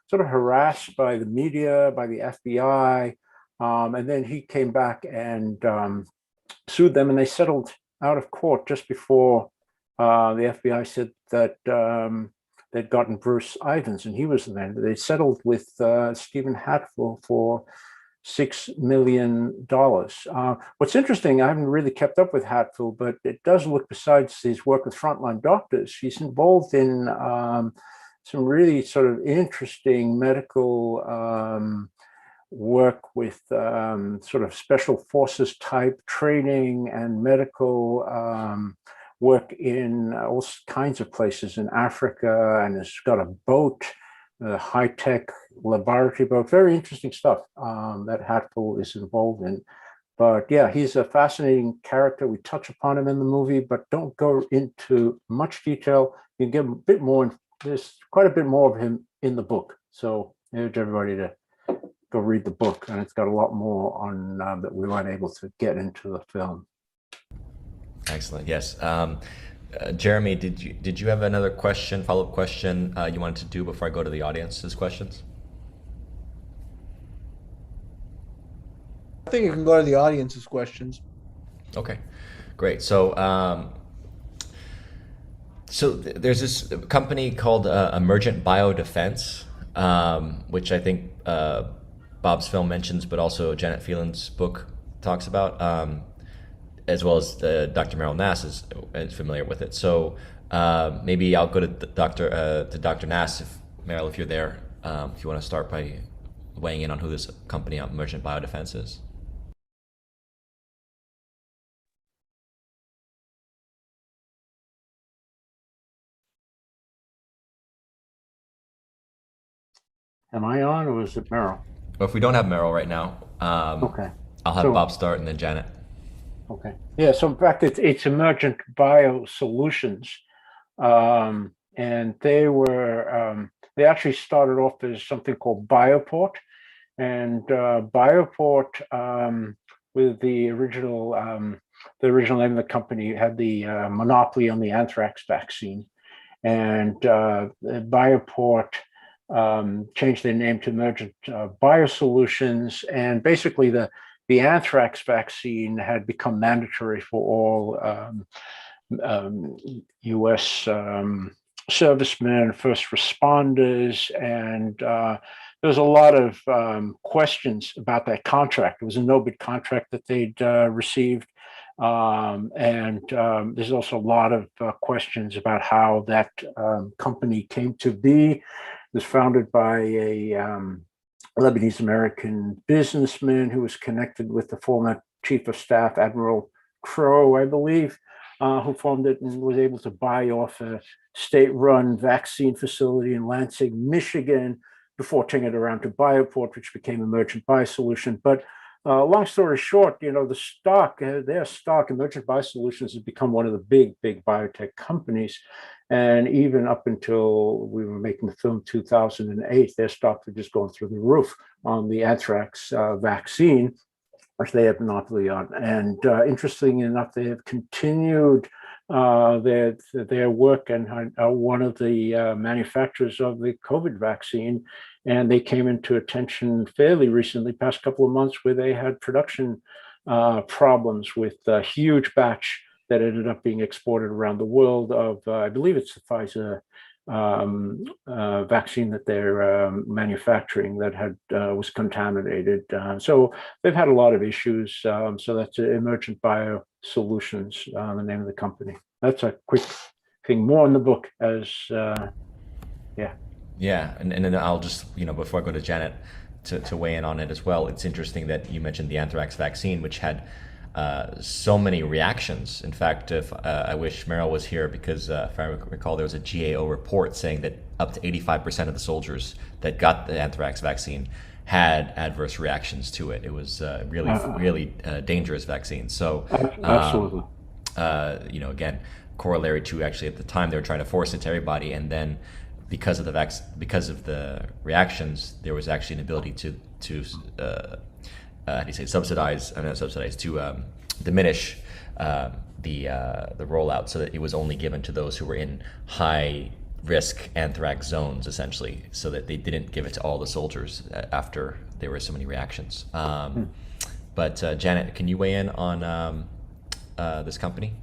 sort of harassed by the media, by the FBI. And then he came back and sued them, and they settled out of court just before the FBI said that they'd gotten Bruce Ivins, and he was the man. They settled with Steven Hatfill for $6 million. What's interesting, I haven't really kept up with Hatfill, but it does look, besides his work with frontline doctors, he's involved in some really sort of interesting medical work with sort of special forces type training and medical work in all kinds of places in Africa, and has got a boat, a high-tech laboratory boat. Very interesting stuff that Hatfill is involved in. But yeah, he's a fascinating character. We touch upon him in the movie, but don't go into much detail. You can get a bit more. There's quite a bit more of him in the book. So I urge everybody to go read the book, and it's got a lot more on that we weren't able to get into the film. Excellent. Yes. Jeremy, did you have another question, follow-up question you wanted to do before I go to the audience's questions? I think you can go to the audience's questions. Okay, great. So there's this company called Emergent Biodefense, which I think Bob's film mentions, but also Janet Phelan's book talks about, as well as Dr. Meryl Nass is familiar with it. So maybe I'll go to Dr. Nass, if you're there, if you want to start by weighing in on who this company, Emergent Biodefense, is. Am I on, or is it Merrill? Well, if we don't have Meryl right now, Okay. I'll have So- Bob start and then Janet. Okay. Yeah. So in fact, it's Emergent Biosolutions, and they actually started off as something called Bioport, and Bioport, with the original name of the company, had the monopoly on the anthrax vaccine, and Bioport changed their name to Emergent Biosolutions, and basically the anthrax vaccine had become mandatory for all U.S. servicemen, first responders, and there was a lot of questions about that contract. It was a no-bid contract that they'd received. And there's also a lot of questions about how that company came to be. It was founded by a Lebanese American businessman who was connected with the former chief of staff, Admiral Crowe, I believe, who formed it and was able to buy off a state-run vaccine facility in Lansing, Michigan, before turning it around to Bioport, which became Emergent Biosolution. But long story short, the stock, their stock, Emergent Biosolutions, has become one of the big biotech companies. And even up until we were making the film 2008, their stock was just going through the roof on the anthrax vaccine, which they have monopoly on. And interestingly enough, they have continued their work and are one of the manufacturers of the COVID vaccine. And they came into attention fairly recently, past couple of months, where they had production problems with a huge batch that ended up being exported around the world of, I believe it's the Pfizer vaccine that they're manufacturing that was contaminated. So they've had a lot of issues. So that's Emergent Biosolutions, the name of the company. That's a quick thing. More in the book as, yeah. Yeah, and then I'll just, before I go to Janet to weigh in on it as well, it's interesting that you mentioned the anthrax vaccine, which had so many reactions. In fact, if I wish Meryl was here, because if I recall, there was a GAO report saying that up to 85% of the soldiers that got the anthrax vaccine had adverse reactions to it. It was really dangerous vaccine. So, absolutely. Again, corollary to actually at the time they were trying to force it to everybody, and then because of the reactions, there was actually an ability to diminish the rollout, so that it was only given to those who were in high risk anthrax zones, essentially, so that they didn't give it to all the soldiers after there were so many reactions. But Janet, can you weigh in on this company?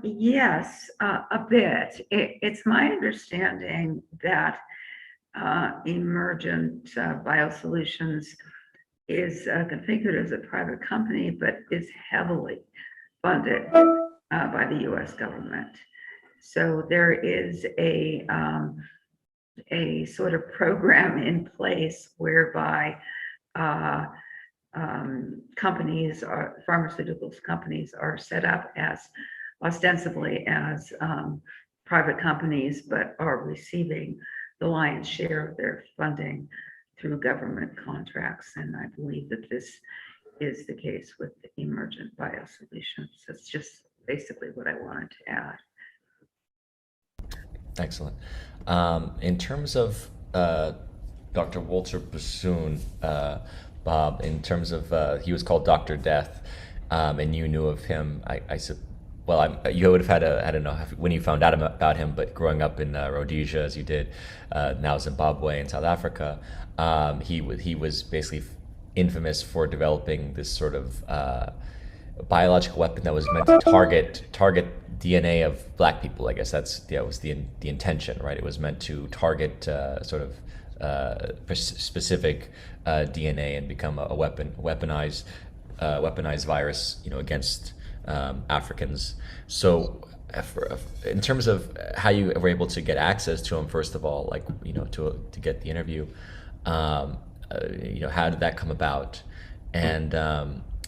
Yes, a bit. It's my understanding that Emergent Biosolutions is configured as a private company, but is heavily funded by the U.S. government. So there is a sort of program in place whereby pharmaceuticals companies are set up as ostensibly as private companies, but are receiving the lion's share of their funding through government contracts. And I believe that this is the case with the Emergent Biosolutions. That's just basically what I wanted to add. Excellent. In terms of Dr. Walter Bassoon, Bob, in terms of he was called Dr. Death, and you knew of him, you would have had I don't know when you found out about him, but growing up in Rhodesia, as you did, now Zimbabwe and South Africa, he was basically infamous for developing this sort of biological weapon that was meant to target DNA of Black people. I guess that was the intention, right? It was meant to target specific DNA and become a weaponized virus, against Africans. So, in terms of how you were able to get access to him, first of all, to get the interview, how did that come about, and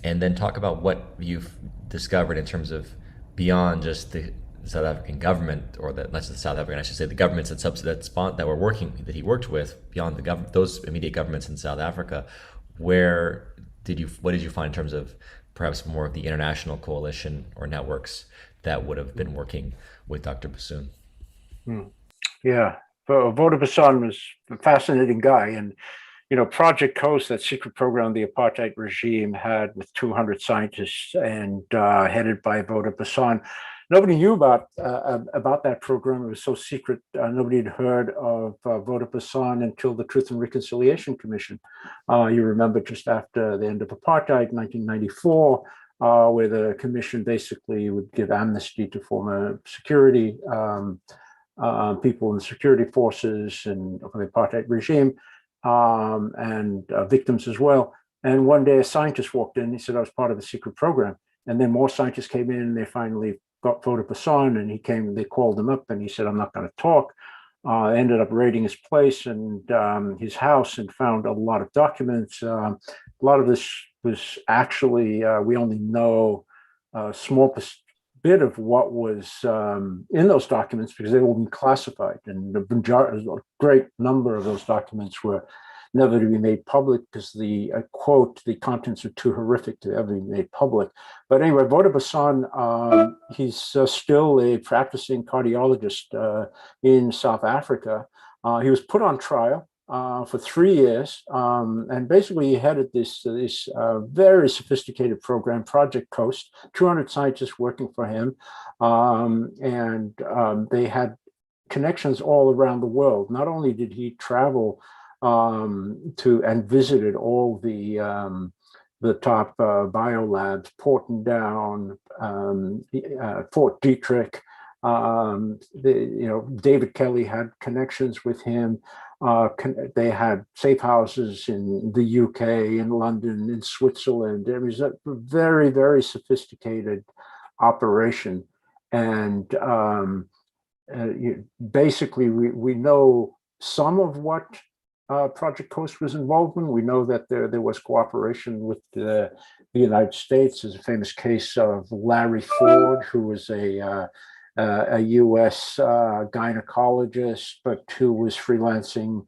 then talk about what you've discovered in terms of beyond just South African government, or not just the South African, I should say, the governments that he worked with beyond those immediate governments in South Africa, what did you find in terms of perhaps more of the international coalition or networks that would have been working with Dr. Bassoon? Yeah, Voda Bassoon was a fascinating guy, and Project Coast, that secret program the apartheid regime had with 200 scientists and headed by Voda Bassoon. Nobody knew about that program. It was so secret. Nobody had heard of Voda Bassoon until the Truth and Reconciliation Commission. You remember just after the end of apartheid, 1994, where the commission basically would give amnesty to former security people in the security forces and of the apartheid regime, and victims as well. And one day a scientist walked in. He said, I was part of the secret program. And then more scientists came in, and they finally got Voda Bassoon, and they called him up, and he said, I'm not going to talk. Ended up raiding his place and his house, and found a lot of documents. A lot of this was actually, we only know a small bit of what was in those documents because they were classified, and a great number of those documents were never to be made public because the quote, the contents are too horrific to ever be made public. But anyway, Voda Bassoon, he's still a practicing cardiologist in South Africa. He was put on trial for 3 years, and basically he headed this very sophisticated program, Project Coast, 200 scientists working for him, and they had connections all around the world. Not only did he travel to and visited all the top biolabs, Portendown, Fort Detrick. David Kelly had connections with him. They had safe houses in the UK, in London, in Switzerland. It was a very, very sophisticated operation, and basically we know some of what Project Coast was involved in. We know that there was cooperation with the United States. There's a famous case of Larry Ford, who was a U.S. gynecologist, but who was freelancing,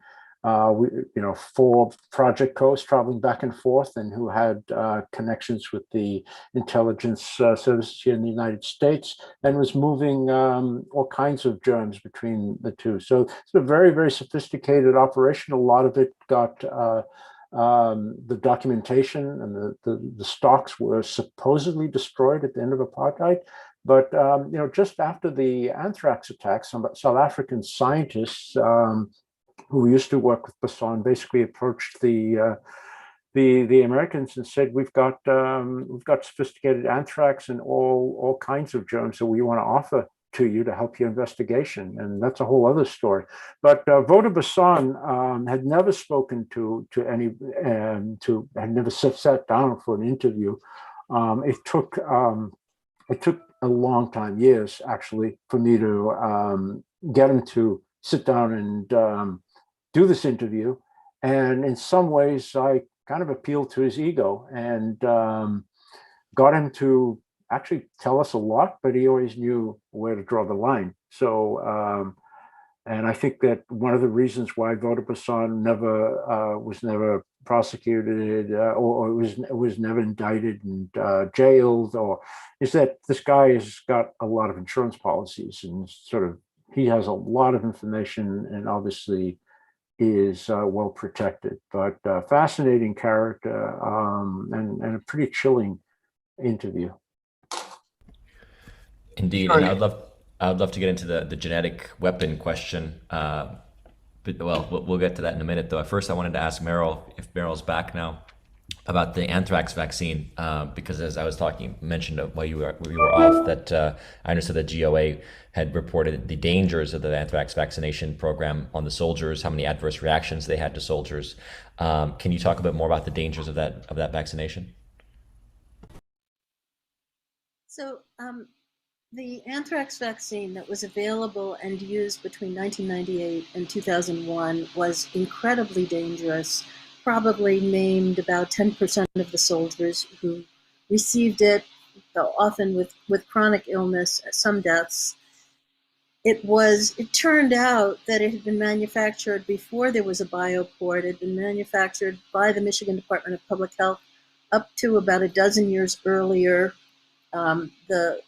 for Project Coast, traveling back and forth, and who had connections with the intelligence services here in the United States, and was moving all kinds of germs between the two. So it's a very, very sophisticated operation. A lot of it got the documentation, and the stocks were supposedly destroyed at the end of apartheid. But just after the anthrax attacks, some South African scientists who used to work with Bassoon basically approached the Americans and said, "We've got sophisticated anthrax and all kinds of germs that we want to offer to you to help your investigation." And that's a whole other story. But Voda Bassoon had never spoken to any had never sat down for an interview. It took a long time, years actually, for me to get him to sit down and do this interview. And in some ways, I kind of appealed to his ego and got him to actually tell us a lot, but he always knew where to draw the line. So, and I think that one of the reasons why Voda Bassoon was never prosecuted or was never indicted and jailed, or is that this guy has got a lot of insurance policies, and he has a lot of information, and obviously is well protected. But fascinating character, and a pretty chilling interview. Indeed, and I'd love to get into the genetic weapon question. But we'll get to that in a minute, though. First, I wanted to ask Meryl, if Meryl's back now, about the anthrax vaccine, because as I was mentioned while you were off, that I understood that GOA had reported the dangers of the anthrax vaccination program on the soldiers, how many adverse reactions they had to soldiers. Can you talk a bit more about the dangers of that vaccination? So the anthrax vaccine that was available and used between 1998 and 2001 was incredibly dangerous. Probably named about 10% of the soldiers who received it, though often with chronic illness, some deaths. it turned out that it had been manufactured before there was a bioport. It had been manufactured by the Michigan Department of Public Health up to about a dozen years earlier. The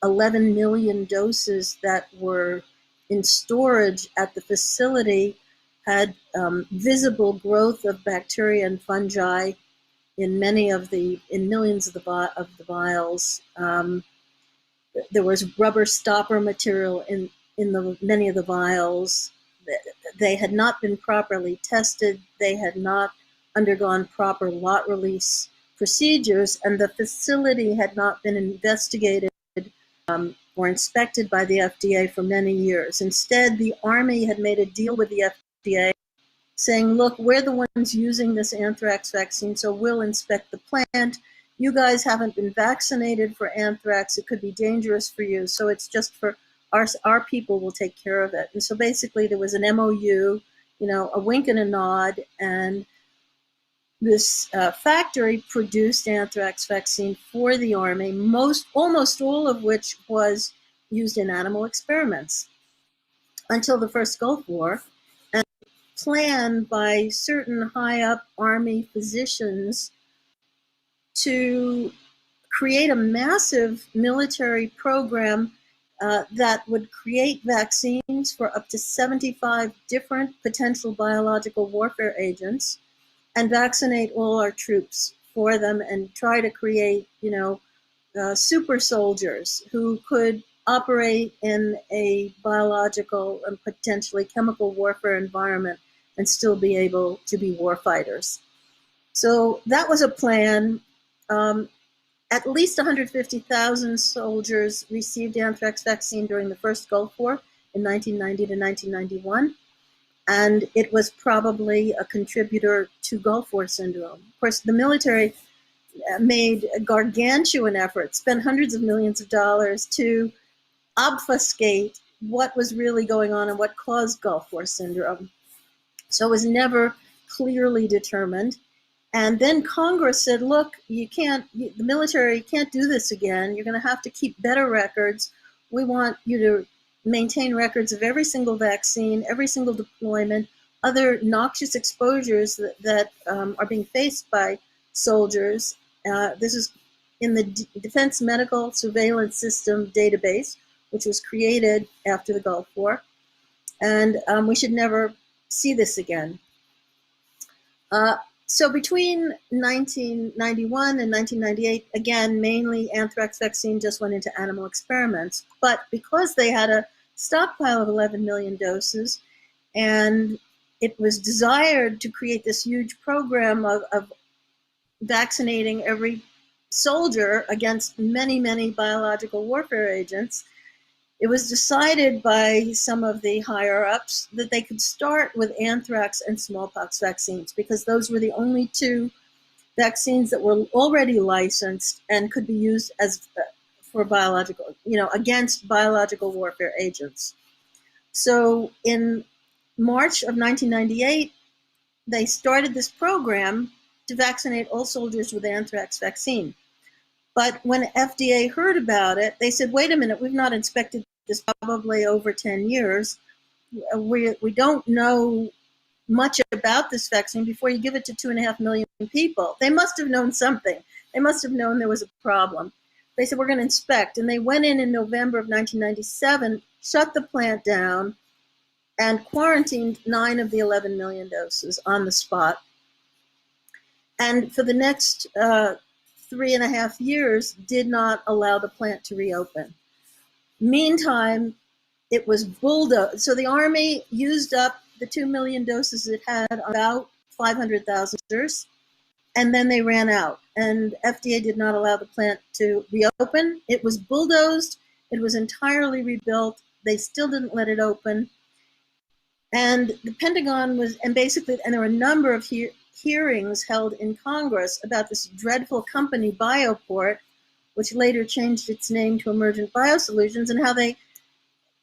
11 million doses that were in storage at the facility had visible growth of bacteria and fungi in millions of the vials. There was rubber stopper material in many of the vials. They had not been properly tested. They had not undergone proper lot release procedures, and the facility had not been investigated or inspected by the FDA for many years. Instead, the Army had made a deal with the FDA saying, look, we're the ones using this anthrax vaccine, so we'll inspect the plant. You guys haven't been vaccinated for anthrax. It could be dangerous for you. So it's just for our people will take care of it. And so basically there was an MOU, a wink and a nod, and this factory produced anthrax vaccine for the Army, almost all of which was used in animal experiments until the first Gulf War, and planned by certain high-up Army physicians to create a massive military program that would create vaccines for up to 75 different potential biological warfare agents and vaccinate all our troops for them and try to create, super soldiers who could operate in a biological and potentially chemical warfare environment and still be able to be war fighters. So that was a plan. At least 150,000 soldiers received anthrax vaccine during the first Gulf War in 1990 to 1991. And it was probably a contributor to Gulf War syndrome. Of course, the military made a gargantuan effort, spent hundreds of millions of dollars to obfuscate what was really going on and what caused Gulf War syndrome. So it was never clearly determined. And then Congress said, look, the military can't do this again. You're going to have to keep better records. We want you to maintain records of every single vaccine, every single deployment, other noxious exposures that are being faced by soldiers. This is in the Defense Medical Surveillance System database, which was created after the Gulf War. And we should never see this again. So between 1991 and 1998, again, mainly anthrax vaccine just went into animal experiments. But because they had a stockpile of 11 million doses, and it was desired to create this huge program of vaccinating every soldier against many, many biological warfare agents, it was decided by some of the higher ups that they could start with anthrax and smallpox vaccines because those were the only two vaccines that were already licensed and could be used as for biological, against biological warfare agents. So in March of 1998, they started this program to vaccinate all soldiers with anthrax vaccine. But when FDA heard about it, they said, wait a minute, we've not inspected this probably over 10 years. We don't know much about this vaccine before you give it to 2.5 million people. They must have known something. They must have known there was a problem. They said, we're going to inspect. And they went in November of 1997, shut the plant down, and quarantined 9 of the 11 million doses on the spot. And for the next 3.5 years, did not allow the plant to reopen. Meantime, it was bulldozed. So the Army used up the 2 million doses it had, about 500,000 soldiers, and then they ran out. And FDA did not allow the plant to reopen. It was bulldozed. It was entirely rebuilt. They still didn't let it open. And the Pentagon was, and there were a number of hearings held in Congress about this dreadful company, Bioport, which later changed its name to Emergent Biosolutions, and how they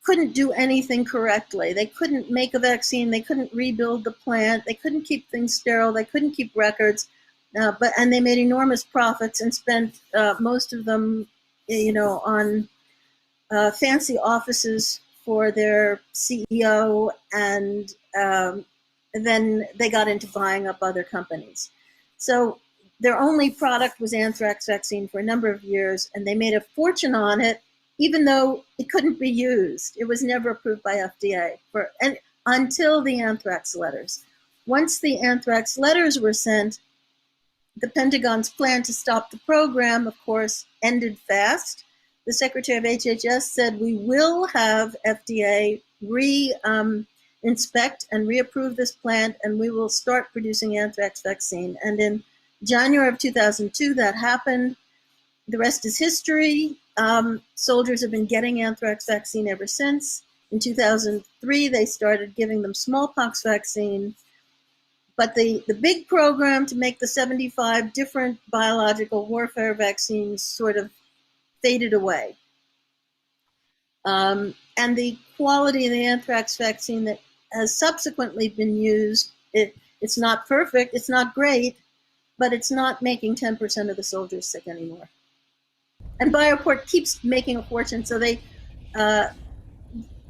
couldn't do anything correctly. They couldn't make a vaccine. They couldn't rebuild the plant. They couldn't keep things sterile. They couldn't keep records. And they made enormous profits and spent most of them, on fancy offices for their CEO, and then they got into buying up other companies. So their only product was anthrax vaccine for a number of years, and they made a fortune on it, even though it couldn't be used. It was never approved by FDA until the anthrax letters. Once the anthrax letters were sent, the Pentagon's plan to stop the program, of course, ended fast. The Secretary of HHS said, we will have FDA inspect and reapprove this plant, and we will start producing anthrax vaccine. And in January of 2002, that happened. The rest is history. Soldiers have been getting anthrax vaccine ever since. In 2003, they started giving them smallpox vaccine. But the big program to make the 75 different biological warfare vaccines sort of faded away. And the quality of the anthrax vaccine that has subsequently been used, it's not perfect, it's not great, but it's not making 10% of the soldiers sick anymore. And Bioport keeps making a fortune, so they,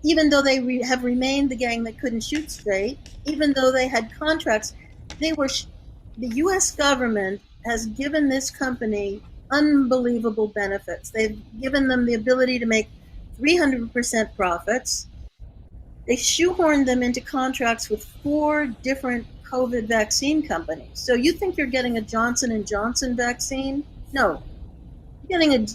even though they have remained the gang that couldn't shoot straight, even though they had contracts, the U.S. government has given this company unbelievable benefits. They've given them the ability to make 300% profits. They shoehorned them into contracts with 4 different COVID vaccine companies. So you think you're getting a Johnson & Johnson vaccine? No. You're getting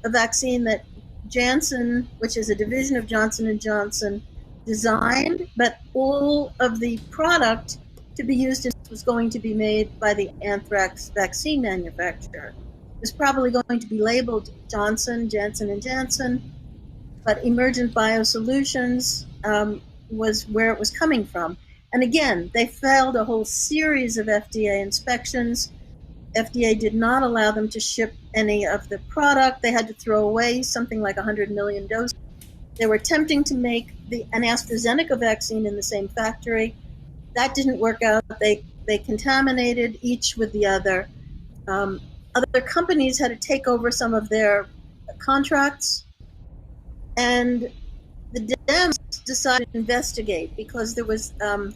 a vaccine that Janssen, which is a division of Johnson & Johnson, designed, but all of the product to be used was going to be made by the anthrax vaccine manufacturer. It was probably going to be labeled Janssen & Janssen, but Emergent Biosolutions was where it was coming from. And again, they failed a whole series of FDA inspections. FDA did not allow them to ship any of the product. They had to throw away something like 100 million doses. They were attempting to make an AstraZeneca vaccine in the same factory. That didn't work out. They contaminated each with the other. Other companies had to take over some of their contracts, and the Dems decided to investigate because there was the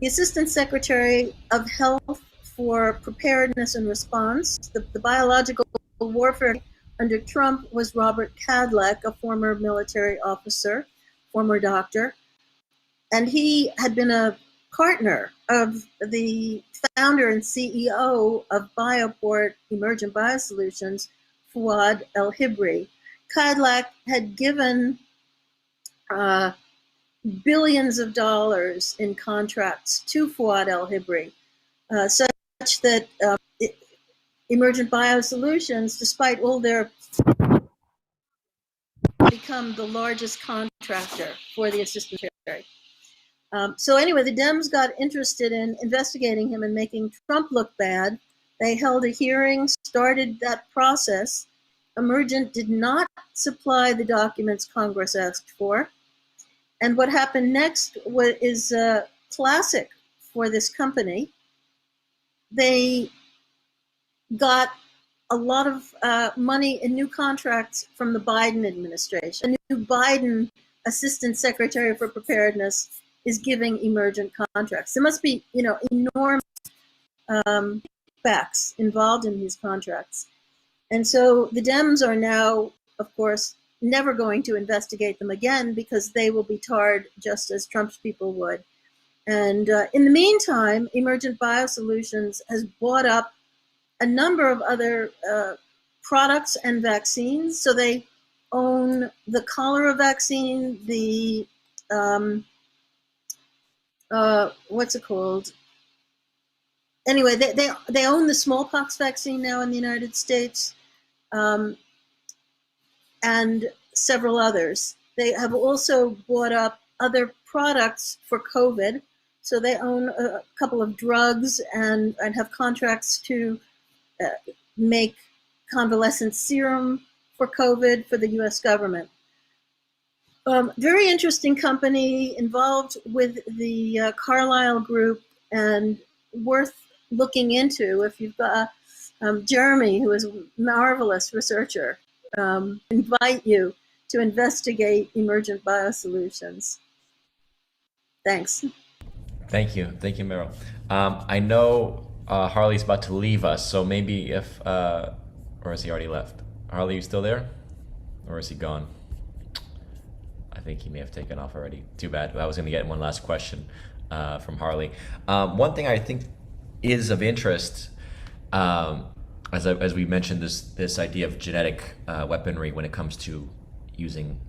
Assistant Secretary of Health for Preparedness and Response. The biological warfare under Trump was Robert Kadlec, a former military officer, former doctor, and he had been a partner of the founder and CEO of Bioport Emergent Biosolutions, Fuad El-Hibri. Kadlec had given billions of dollars in contracts to Fuad El-Hibri, such that Emergent Biosolutions, despite all their, become the largest contractor for the Assistant Secretary. So anyway, the Dems got interested in investigating him and making Trump look bad. They held a hearing, started that process. Emergent did not supply the documents Congress asked for. And what happened next is classic for this company. They got a lot of money in new contracts from the Biden administration. A new Biden Assistant Secretary for Preparedness is giving Emergent contracts. There must be, enormous facts involved in these contracts. And so the Dems are now, of course, never going to investigate them again because they will be tarred just as Trump's people would. And in the meantime, Emergent Biosolutions has bought up a number of other products and vaccines. So they own the cholera vaccine, the what's it called? Anyway, they own the smallpox vaccine now in the United States, and several others. They have also bought up other products for COVID. So they own a couple of drugs and have contracts to make convalescent serum for COVID for the US government. Very interesting company involved with the Carlyle Group and worth looking into if you've got Jeremy, who is a marvelous researcher. Invite you to investigate emergent biosolutions. Thanks. Thank you, Meryl. I know Harley's about to leave us, so maybe if, or has he already left? Harley, you still there, or is he gone? I think he may have taken off already. Too bad. I was going to get one last question from Harley. One thing I think is of interest, as we mentioned, this idea of genetic weaponry when it comes to using,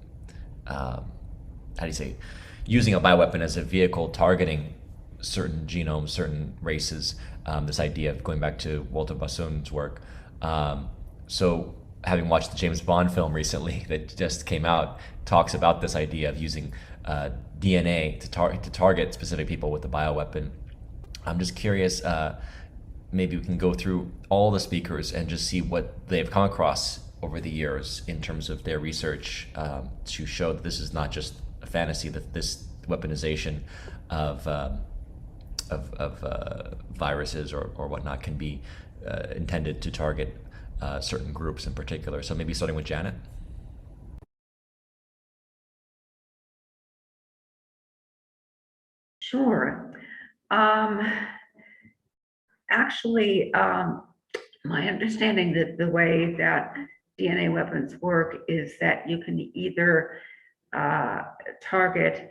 using a bioweapon as a vehicle targeting certain genomes, certain races. This idea of going back to Walter Bassoon's work. So having watched the James Bond film recently that just came out, talks about this idea of using DNA to target specific people with a bioweapon. I'm just curious, maybe we can go through all the speakers and just see what they've come across over the years in terms of their research to show that this is not just a fantasy, that this weaponization of viruses or whatnot can be intended to target certain groups in particular. So maybe starting with Janet. Sure. Actually, my understanding that the way that DNA weapons work is that you can either target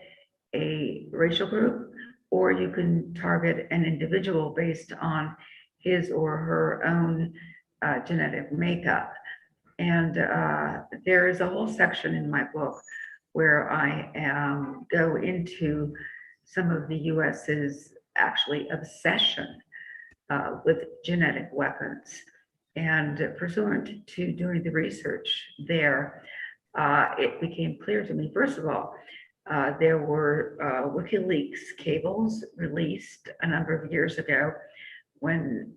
a racial group, or you can target an individual based on his or her own genetic makeup. And there is a whole section in my book where I go into some of the US's actually obsession with genetic weapons. And pursuant to doing the research there, it became clear to me, first of all, there were WikiLeaks cables released a number of years ago when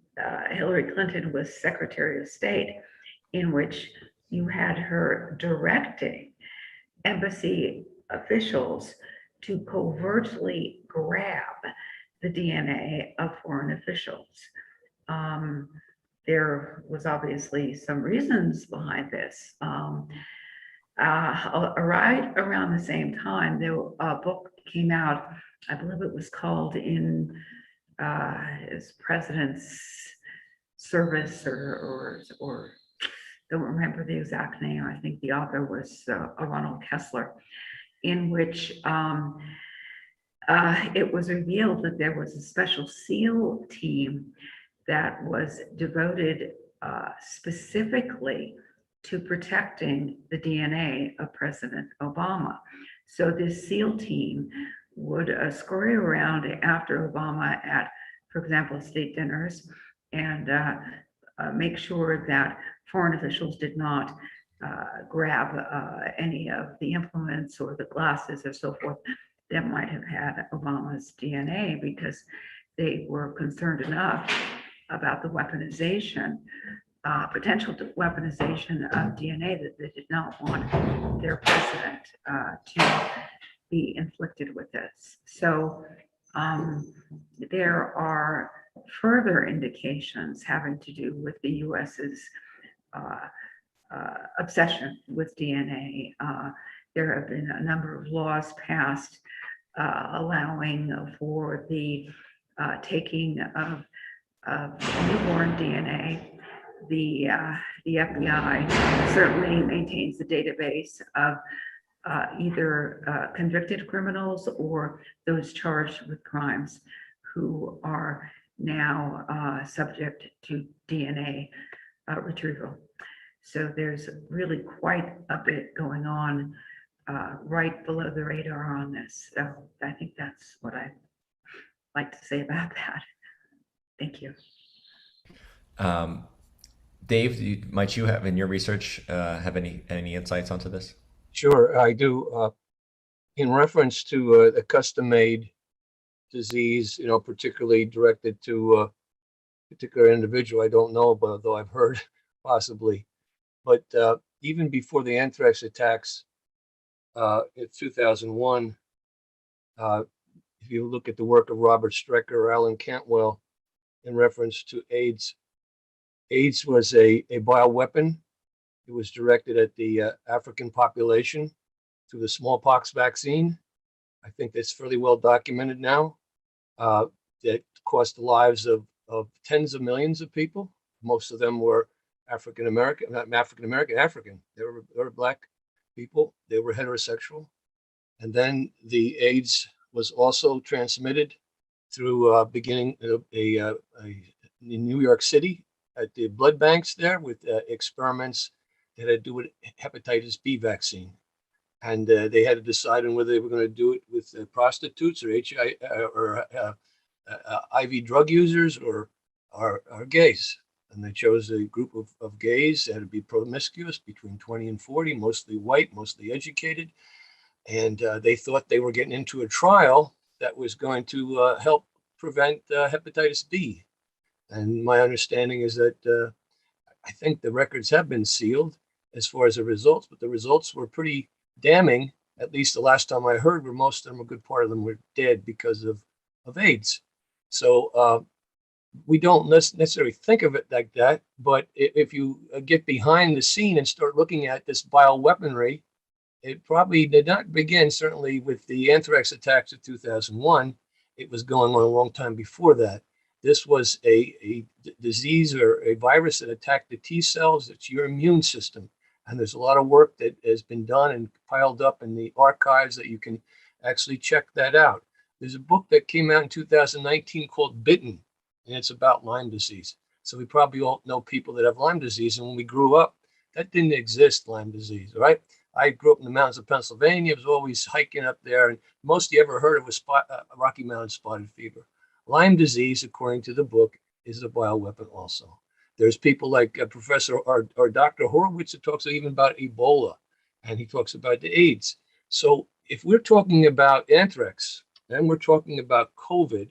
Hillary Clinton was Secretary of State, in which you had her directing embassy officials to covertly grab the DNA of foreign officials. There was obviously some reasons behind this. Right around the same time, a book came out, I believe it was called In His President's Service, or don't remember the exact name. I think the author was Ronald Kessler, in which it was revealed that there was a special SEAL team that was devoted specifically to protecting the DNA of President Obama. So this SEAL team would scurry around after Obama at, for example, state dinners, and make sure that foreign officials did not grab any of the implements or the glasses or so forth that might have had Obama's DNA, because they were concerned enough about the weaponization, potential weaponization of DNA, that they did not want their president to be inflicted with this. So there are further indications having to do with the US's obsession with DNA. There have been a number of laws passed allowing for the taking of newborn DNA. The FBI certainly maintains the database of either convicted criminals or those charged with crimes who are now subject to DNA retrieval. So there's really quite a bit going on right below the radar on this. So I think that's what I'd like to say about that. Thank you. Dave, might you have in your research have any insights onto this? Sure, I do. In reference to a custom-made disease, particularly directed to a particular individual I don't know about, though I've heard possibly. But even before the anthrax attacks in 2001, if you look at the work of Robert Strecker or Alan Cantwell in reference to AIDS, AIDS was a bioweapon It was directed at the African population through the smallpox vaccine. I think that's fairly well documented now. That cost the lives of tens of millions of people. Most of them were African American, not African American, African. They were Black people. They were heterosexual. And then the AIDS was also transmitted through beginning in New York City at the blood banks there with experiments that had to do with hepatitis B vaccine. And they had to decide on whether they were going to do it with prostitutes or IV drug users or gays. And they chose a group of gays that had to be promiscuous between 20 and 40, mostly white, mostly educated. And they thought they were getting into a trial that was going to help prevent hepatitis B. And my understanding is that I think the records have been sealed as far as the results, but the results were pretty damning. At least the last time I heard, where most of them, a good part of them, were dead because of AIDS. So we don't necessarily think of it like that, but if you get behind the scene and start looking at this bioweaponry, it probably did not begin, certainly with the anthrax attacks of 2001. It was going on a long time before that. This was a disease or a virus that attacked the T cells. It's your immune system. And there's a lot of work that has been done and piled up in the archives that you can actually check that out. There's a book that came out in 2019 called Bitten, and it's about Lyme disease. So we probably all know people that have Lyme disease. And when we grew up, that didn't exist, Lyme disease, right? I grew up in the mountains of Pennsylvania. I was always hiking up there. And most you ever heard of was Rocky Mountain spotted fever. Lyme disease, according to the book, is a bioweapon also. There's people like Professor or Dr. Horowitz that talks even about Ebola, and he talks about the AIDS. So if we're talking about anthrax and we're talking about COVID,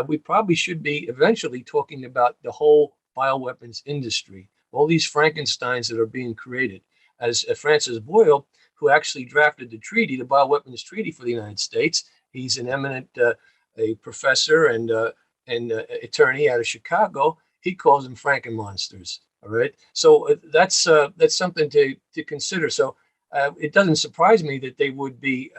we probably should be eventually talking about the whole bioweapons industry, all these Frankensteins that are being created. As Francis Boyle, who actually drafted the treaty, the bioweapons treaty for the United States, he's an eminent a professor and attorney out of Chicago. He calls them Frankenmonsters. All right, so that's something to consider. So it doesn't surprise me that they would be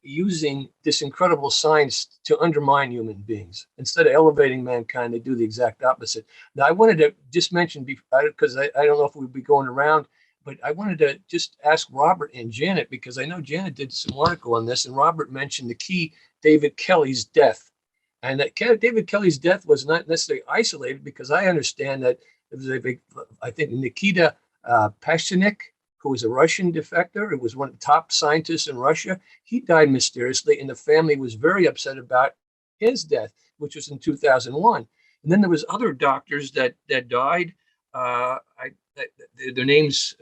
using this incredible science to undermine human beings. Instead of elevating mankind, they do the exact opposite. Now, I wanted to just mention, because I don't know if we'll be going around, but I wanted to just ask Robert and Janet, because I know Janet did some article on this, and Robert mentioned the key, David Kelly's death. And that David Kelly's death was not necessarily isolated, because I understand that there was I think Nikita Pasternak, who was a Russian defector. It was one of the top scientists in Russia. He died mysteriously, and the family was very upset about his death, which was in 2001. And then there was other doctors that died. Their names,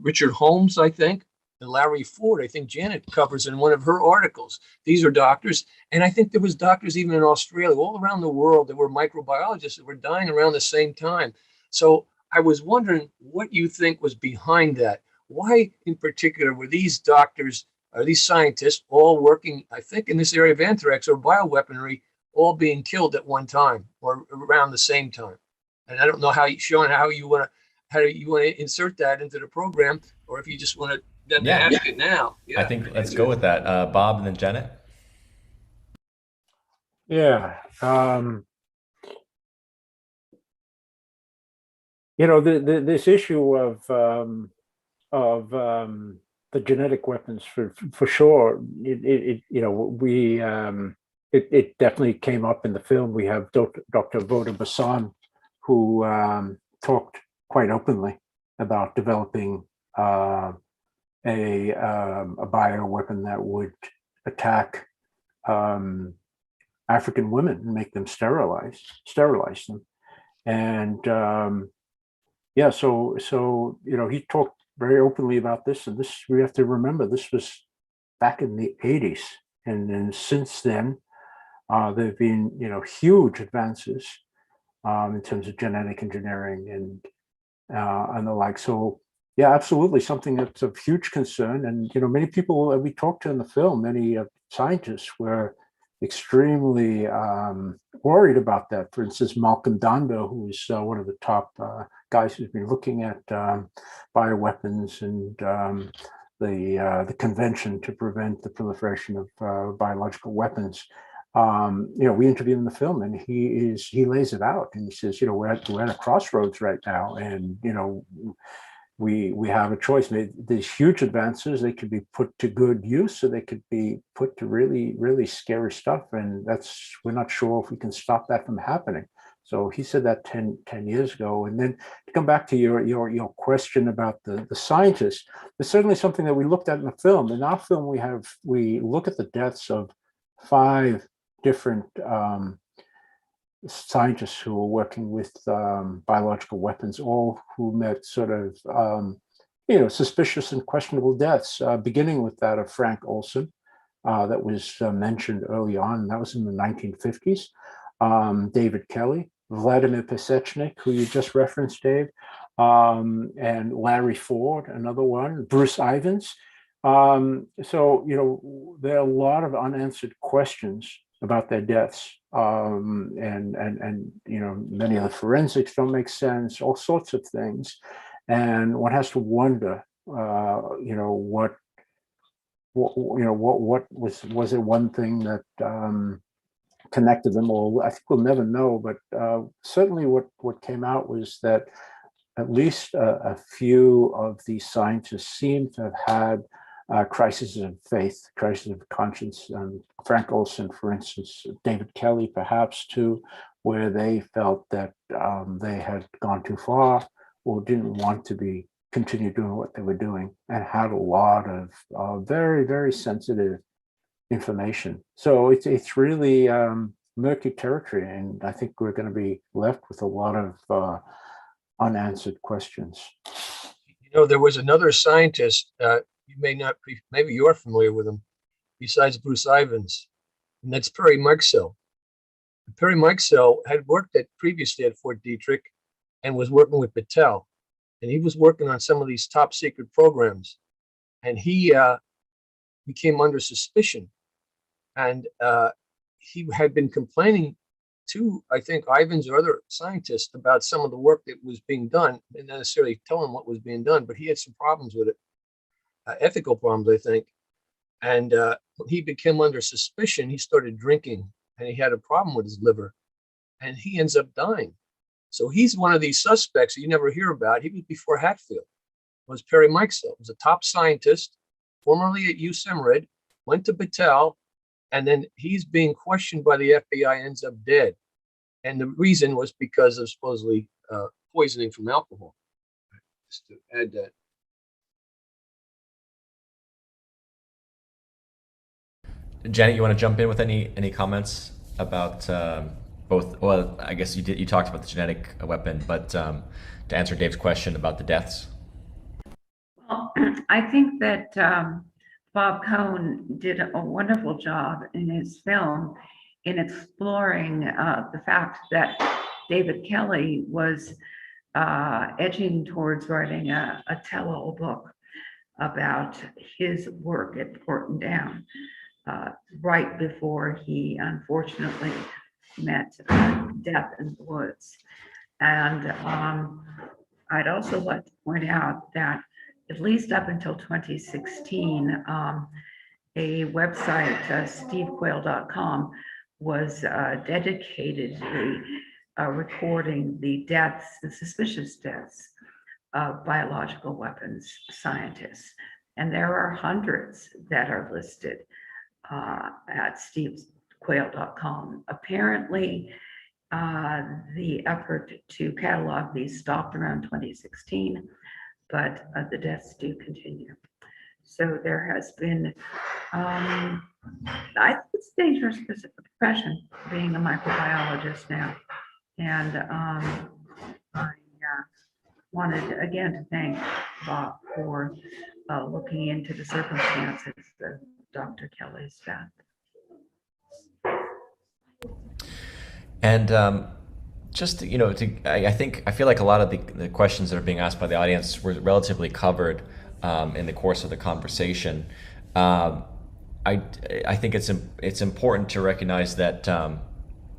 Richard Holmes, I think, and Larry Ford, I think Janet covers in one of her articles. These are doctors. And I think there was doctors even in Australia, all around the world, that were microbiologists that were dying around the same time. So I was wondering what you think was behind that. Why in particular were these doctors or these scientists all working, I think, in this area of anthrax or bioweaponry, all being killed at one time or around the same time? And I don't know how you want to insert that into the program, or if you just want to ask it now. I think let's go with that. Bob and then Janet. Yeah. This issue of the genetic weapons for sure, it definitely came up in the film. We have Dr. Voda Bassan, who talked quite openly about developing a bioweapon that would attack African women and make them sterilize them. And so he talked very openly about this, and this, we have to remember, this was back in the 80s, and then since then there have been huge advances in terms of genetic engineering and the like. So yeah, absolutely, something that's of huge concern. And many people we talked to in the film, many scientists were extremely worried about that. For instance, Malcolm Donville, who is one of the top guys who've been looking at bioweapons and the Convention to Prevent the Proliferation of Biological Weapons. We interviewed in the film, and he lays it out, and he says, we're at a crossroads right now, and we have a choice. These huge advances, they could be put to good use, or they could be put to really, really scary stuff, and we're not sure if we can stop that from happening. So he said that 10 years ago. And then to come back to your question about the scientists, there's certainly something that we looked at in the film. In our film, we look at the deaths of 5 different scientists who were working with biological weapons, all who met sort of suspicious and questionable deaths, beginning with that of Frank Olson that was mentioned early on. That was in the 1950s. David Kelly, Vladimir Pesechnik, who you just referenced, Dave, and Larry Ford, another one, Bruce Ivins. So, there are a lot of unanswered questions about their deaths. And many of the forensics don't make sense, all sorts of things. And one has to wonder, what was it one thing that connected them all? I think we'll never know, but certainly what came out was that at least a few of these scientists seem to have had crises of faith, crises of conscience. Frank Olson, for instance, David Kelly, perhaps too, where they felt that they had gone too far or didn't want to continue doing what they were doing, and had a lot of very, very sensitive information. So it's really murky territory, and I think we're going to be left with a lot of unanswered questions. There was another scientist, you may not be, maybe you're familiar with him, besides Bruce Ivins, and that's Perry Marxell. Perry Marxell had worked previously at Fort Detrick and was working with Battelle, and he was working on some of these top secret programs, and he became under suspicion. And he had been complaining to, I think, Ivins or other scientists about some of the work that was being done, and not necessarily tell him what was being done, but he had some problems with it, ethical problems, I think. And when he became under suspicion, he started drinking, and he had a problem with his liver, and he ends up dying. So he's one of these suspects that you never hear about. He was before Hatfill, was Perry Marxell, was a top scientist, formerly at USEMRED, went to Battelle, and then he's being questioned by the FBI, ends up dead. And the reason was because of supposedly poisoning from alcohol. Just to add that. Janet, you want to jump in with any comments about both? Well, I guess you talked about the genetic weapon, but to answer Dave's question about the deaths. Well, I think that Bob Coen did a wonderful job in his film in exploring the fact that David Kelly was edging towards writing a tell-all book about his work at Porton Down right before he unfortunately met death in the woods. And I'd also like to point out that at least up until 2016, a website, stevequayle.com, was dedicatedly recording the deaths, the suspicious deaths of biological weapons scientists. And there are hundreds that are listed at stevequayle.com. Apparently, the effort to catalog these stopped around 2016, but the deaths do continue. So there has been, I think it's a dangerous profession, being a microbiologist now. And I wanted again to thank Bob for looking into the circumstances of Dr. Kelly's death. And just, I feel like a lot of the questions that are being asked by the audience were relatively covered in the course of the conversation. I think it's important to recognize that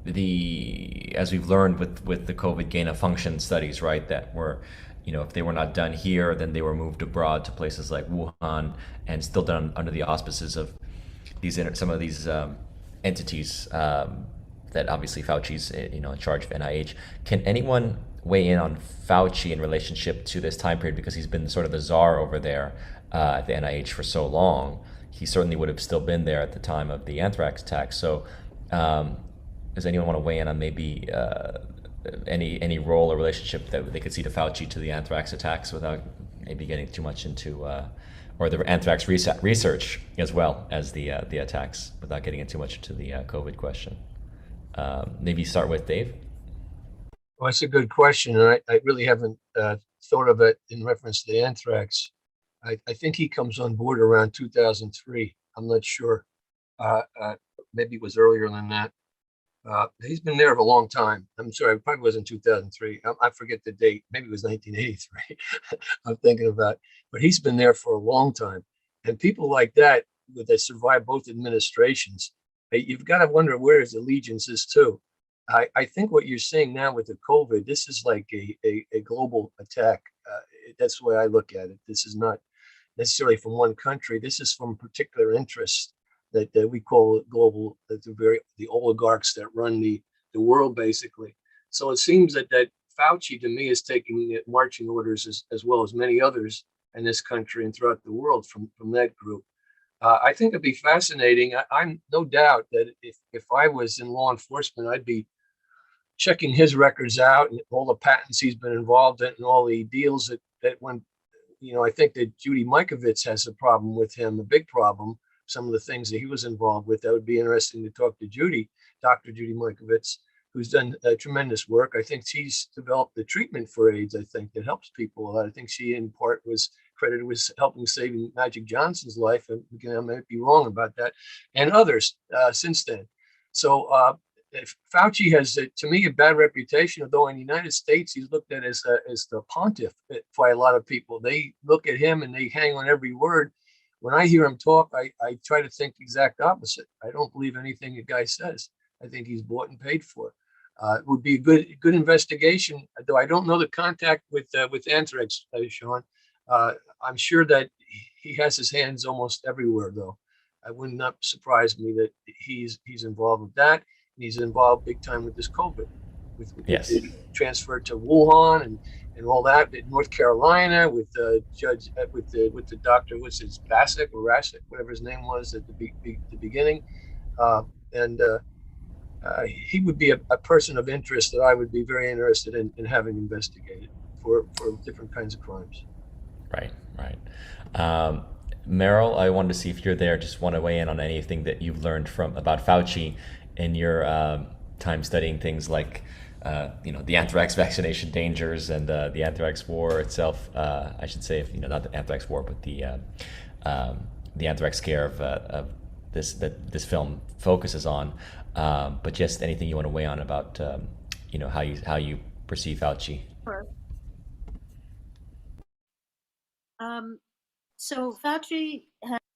as we've learned with the COVID gain of function studies, right, that were, if they were not done here, then they were moved abroad to places like Wuhan and still done under the auspices of some of these entities that obviously Fauci's in charge of NIH. Can anyone weigh in on Fauci in relationship to this time period, because he's been sort of the czar over there at the NIH for so long? He certainly would have still been there at the time of the anthrax attack. So does anyone want to weigh in on maybe any role or relationship that they could see to Fauci to the anthrax attacks without maybe getting too much into, or the anthrax research as well as the attacks, without getting too much into the COVID question? Maybe start with Dave. Well, that's a good question, and I really haven't thought of it in reference to the anthrax. I think he comes on board around 2003. I'm not sure. Maybe it was earlier than that. He's been there for a long time. I'm sorry, it probably wasn't 2003. I forget the date. Maybe it was 1983. I'm thinking about, but he's been there for a long time. And people like that survive both administrations, you've got to wonder where his allegiance is too. I think what you're seeing now with the COVID, this is like a global attack. That's the way I look at it. This is not necessarily from one country. This is from particular interests that we call global, the oligarchs that run the world, basically. So it seems that Fauci, to me, is taking marching orders as well as many others in this country and throughout the world from that group. I think it'd be fascinating. I'm no doubt that if I was in law enforcement, I'd be checking his records out and all the patents he's been involved in and all the deals that when, I think that Judy Mikovits has a problem with him, a big problem, some of the things that he was involved with. That would be interesting to talk to Dr. Judy Mikovits, who's done tremendous work. I think she's developed the treatment for AIDS, I think, that helps people a lot. I think she, in part, was credited with helping saving Magic Johnson's life. And again, I might be wrong about that, and others since then. So if Fauci has, to me, a bad reputation, although in the United States, he's looked at as the pontiff by a lot of people. They look at him and they hang on every word. When I hear him talk, I try to think the exact opposite. I don't believe anything the guy says. I think he's bought and paid for. It would be a good investigation, though I don't know the contact with Anthrax, Sean. I'm sure that he has his hands almost everywhere, though. It would not surprise me that he's involved with that. And he's involved big time with this COVID, with the transfer to Wuhan and all that in North Carolina with the judge with the doctor, what's his Bassick or Rassick, whatever his name was at the beginning, he would be a person of interest that I would be very interested in having investigated for different kinds of crimes. Right. Meryl, I wanted to see if you're there. Just want to weigh in on anything that you've learned about Fauci in your time studying things like the anthrax vaccination dangers and the anthrax war itself. I should say, not the anthrax war, but the anthrax scare of this film focuses on. But just anything you want to weigh on about how you perceive Fauci. Sure. So Fauci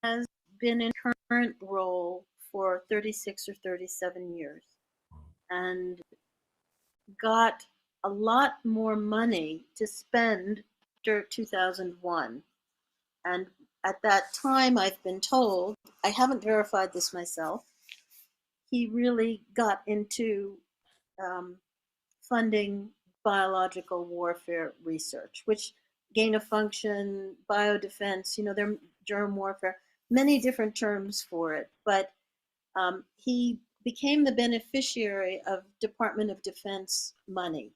has been in current role for 36 or 37 years and got a lot more money to spend after 2001. And at that time, I've been told, I haven't verified this myself, he really got into funding biological warfare research, which gain of function, biodefense, there are germ warfare, many different terms for it. But he became the beneficiary of Department of Defense money.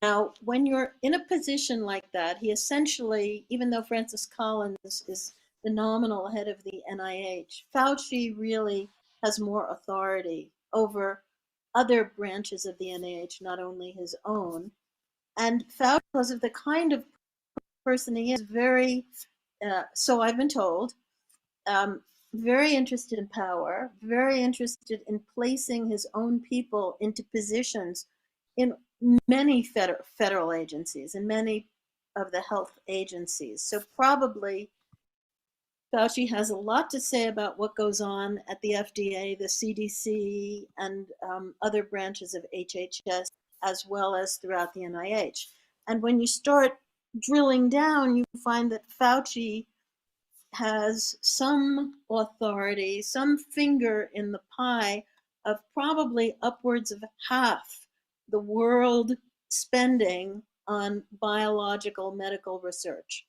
Now, when you're in a position like that, he essentially, even though Francis Collins is the nominal head of the NIH, Fauci really has more authority over other branches of the NIH, not only his own. And Fauci, because of the kind of person he is, very, so I've been told, very interested in power, very interested in placing his own people into positions in many federal agencies and many of the health agencies. So probably Fauci has a lot to say about what goes on at the FDA, the CDC, and other branches of HHS, as well as throughout the NIH. And when you start drilling down, you find that Fauci has some authority, some finger in the pie of probably upwards of half the world spending on biological medical research.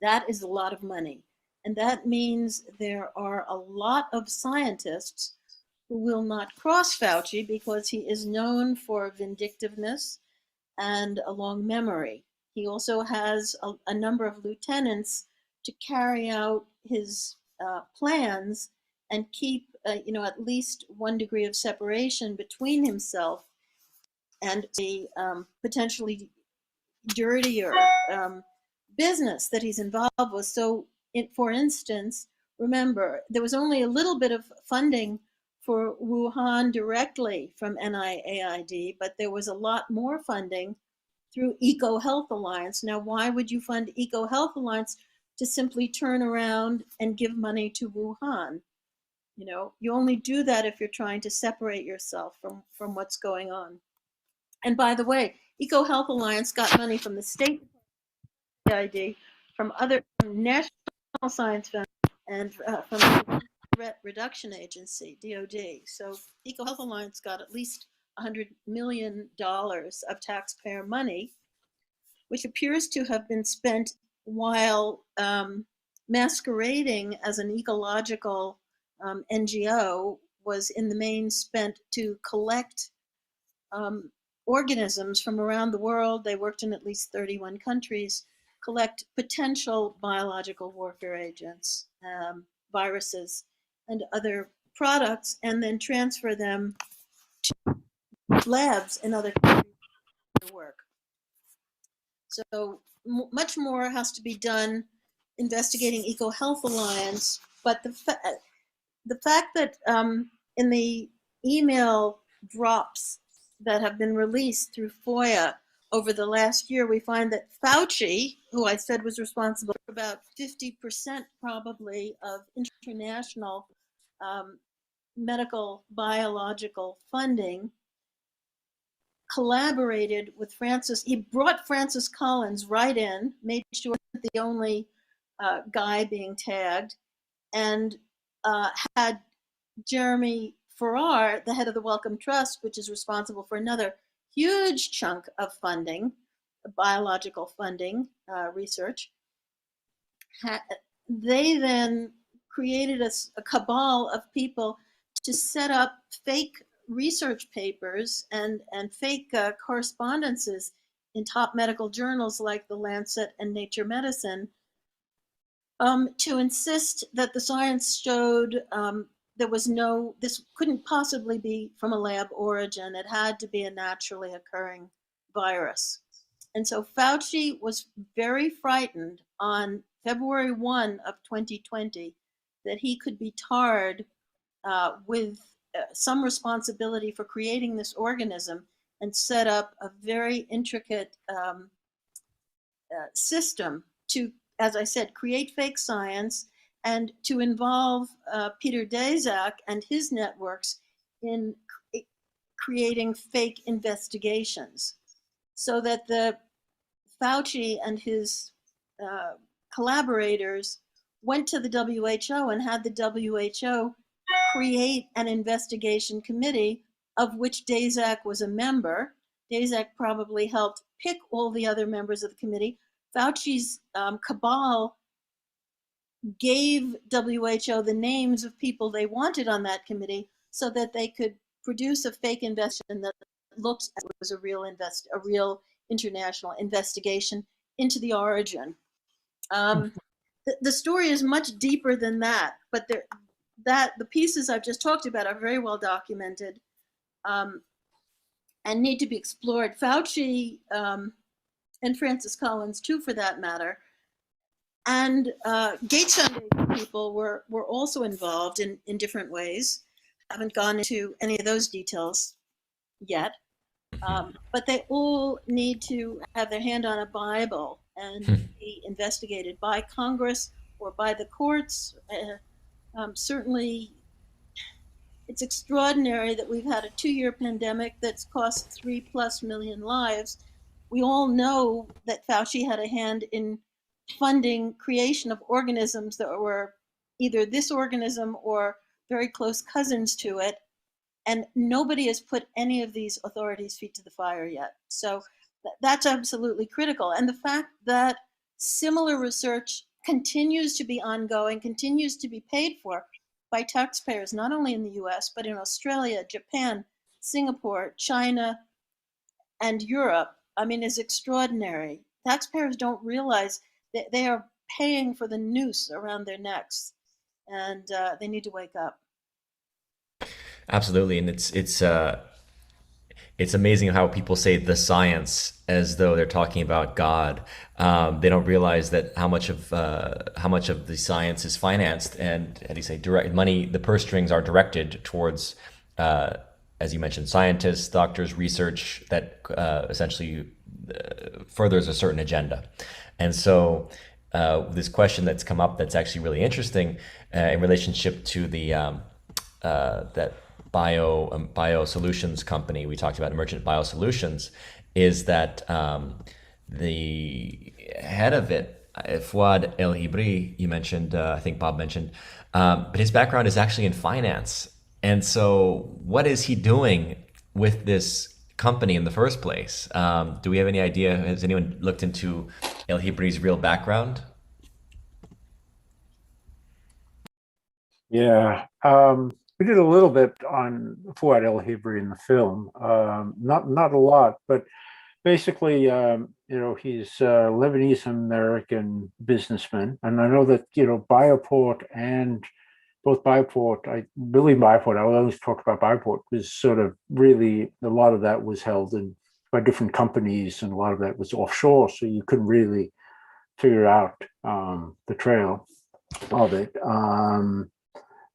That is a lot of money. And that means there are a lot of scientists who will not cross Fauci because he is known for vindictiveness and a long memory. He also has a number of lieutenants to carry out his plans and keep, at least 1 degree of separation between himself and the potentially dirtier business that he's involved with. So, for instance, remember, there was only a little bit of funding for Wuhan directly from NIAID, but there was a lot more funding through EcoHealth Alliance. Now, why would you fund EcoHealth Alliance to simply turn around and give money to Wuhan? You only do that if you're trying to separate yourself from what's going on. And by the way, EcoHealth Alliance got money from the state ID, from other national science funds, and from the Threat Reduction Agency, DOD. So EcoHealth Alliance got at least $100 million of taxpayer money, which appears to have been spent while masquerading as an ecological NGO, was in the main spent to collect organisms from around the world. They worked in at least 31 countries, collect potential biological warfare agents, viruses, and other products, and then transfer them to labs in other countries to work. So much more has to be done investigating EcoHealth Alliance, but the fact that in the email drops that have been released through FOIA over the last year, we find that Fauci, who I said was responsible for about 50% probably of international medical biological funding, collaborated with Francis. He brought Francis Collins right in, made sure that the only guy being tagged, and had Jeremy Farrar, the head of the Wellcome Trust, which is responsible for another huge chunk of funding, biological funding, research. They then created a cabal of people to set up fake research papers and fake correspondences in top medical journals like The Lancet and Nature Medicine, to insist that the science showed this couldn't possibly be from a lab origin. It had to be a naturally occurring virus. And so Fauci was very frightened on February 1 of 2020 that he could be tarred with some responsibility for creating this organism and set up a very intricate system to, as I said, create fake science and to involve Peter Daszak and his networks in creating fake investigations, so that the Fauci and his collaborators went to the WHO and had the WHO create an investigation committee of which Daszak was a member. Daszak probably helped pick all the other members of the committee. Fauci's cabal gave WHO the names of people they wanted on that committee so that they could produce a fake investigation that looked as if it was a real international investigation into the origin. The story is much deeper than that, but the pieces I've just talked about are very well documented and need to be explored. Fauci and Francis Collins, too, for that matter, and Gates Foundation people were also involved in different ways. Haven't gone into any of those details yet, but they all need to have their hand on a Bible and be investigated by Congress or by the courts. Certainly, it's extraordinary that we've had a 2-year pandemic that's cost 3+ million lives. We all know that Fauci had a hand in funding creation of organisms that were either this organism or very close cousins to it. And nobody has put any of these authorities' feet to the fire yet. So that's absolutely critical. And the fact that similar research continues to be ongoing, continues to be paid for by taxpayers, not only in the US, but in Australia, Japan, Singapore, China, and Europe, I mean, is extraordinary. Taxpayers don't realize that they are paying for the noose around their necks, and they need to wake up. Absolutely, and it's amazing how people say the science as though they're talking about God. They don't realize that how much of the science is financed, and how do you say, direct money. The purse strings are directed towards, as you mentioned, scientists, doctors, research that essentially furthers a certain agenda. And so this question that's come up that's actually really interesting in relationship to the that biosolutions company we talked about, Emergent Biosolutions, is that the head of it, Fouad El Hibri, you mentioned, I think Bob mentioned, but his background is actually in finance. And so what is he doing with this company in the first place? Do we have any idea? Has anyone looked into El Hibri's real background? Yeah. We did a little bit on Fouad El Hibri in the film, not a lot, but basically, he's a Lebanese American businessman, and I know that Bioport and both Bioport, I believe Bioport. I always talk about Bioport was sort of really a lot of that was held by different companies, and a lot of that was offshore, so you couldn't really figure out the trail of it.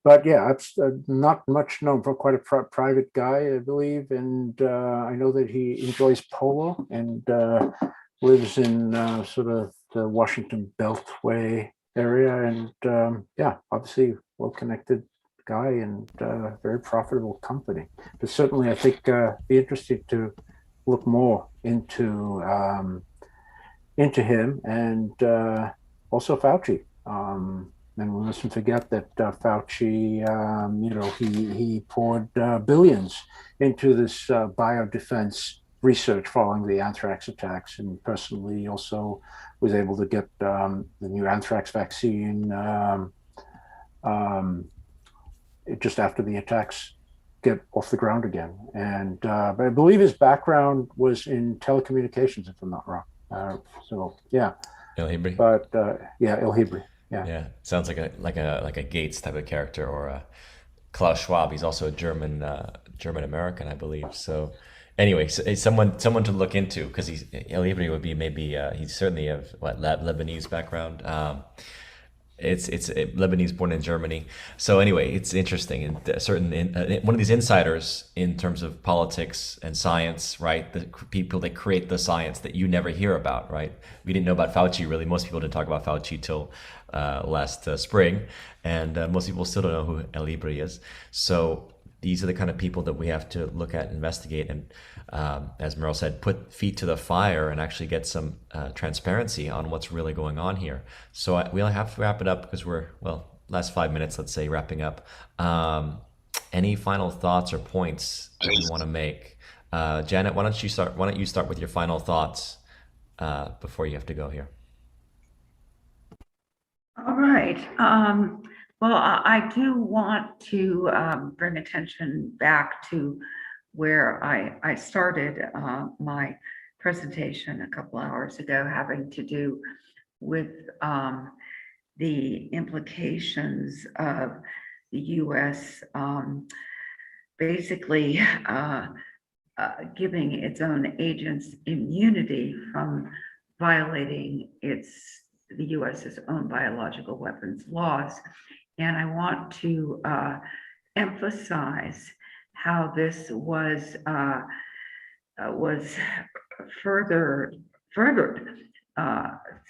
But yeah, it's not much known, for quite a private guy, I believe. And I know that he enjoys polo and lives in sort of the Washington Beltway area. And yeah, obviously well-connected guy and very profitable company. But certainly I think be interested to look more into him and also Fauci. And we mustn't forget that Fauci, he poured billions into this biodefense research following the anthrax attacks, and personally also was able to get the new anthrax vaccine just after the attacks get off the ground again. And but I believe his background was in telecommunications, if I'm not wrong. So yeah. El Hibri. But yeah, El Hibri. Yeah, sounds like a Gates type of character, or a Klaus Schwab. He's also a German American, I believe. So anyway, someone to look into, because El Hibri would be maybe he's certainly of Lebanese background. It's Lebanese, born in Germany. So anyway, it's interesting. And one of these insiders in terms of politics and science, right? The people that create the science that you never hear about, right? We didn't know about Fauci, really. Most people didn't talk about Fauci till last spring, and most people still don't know who El Hibri is. So these are the kind of people that we have to look at and investigate, and as Meryl said, put feet to the fire and actually get some transparency on what's really going on here. So we'll have to wrap it up, because we're, last 5 minutes, let's say, wrapping up. Any final thoughts or points that you want to make? Janet, why don't you start with your final thoughts before you have to go here? All right. Well, I do want to bring attention back to where I started my presentation a couple hours ago, having to do with the implications of the U.S. Basically giving its own agents immunity from violating the U.S.'s own biological weapons laws. And I want to emphasize how this was furthered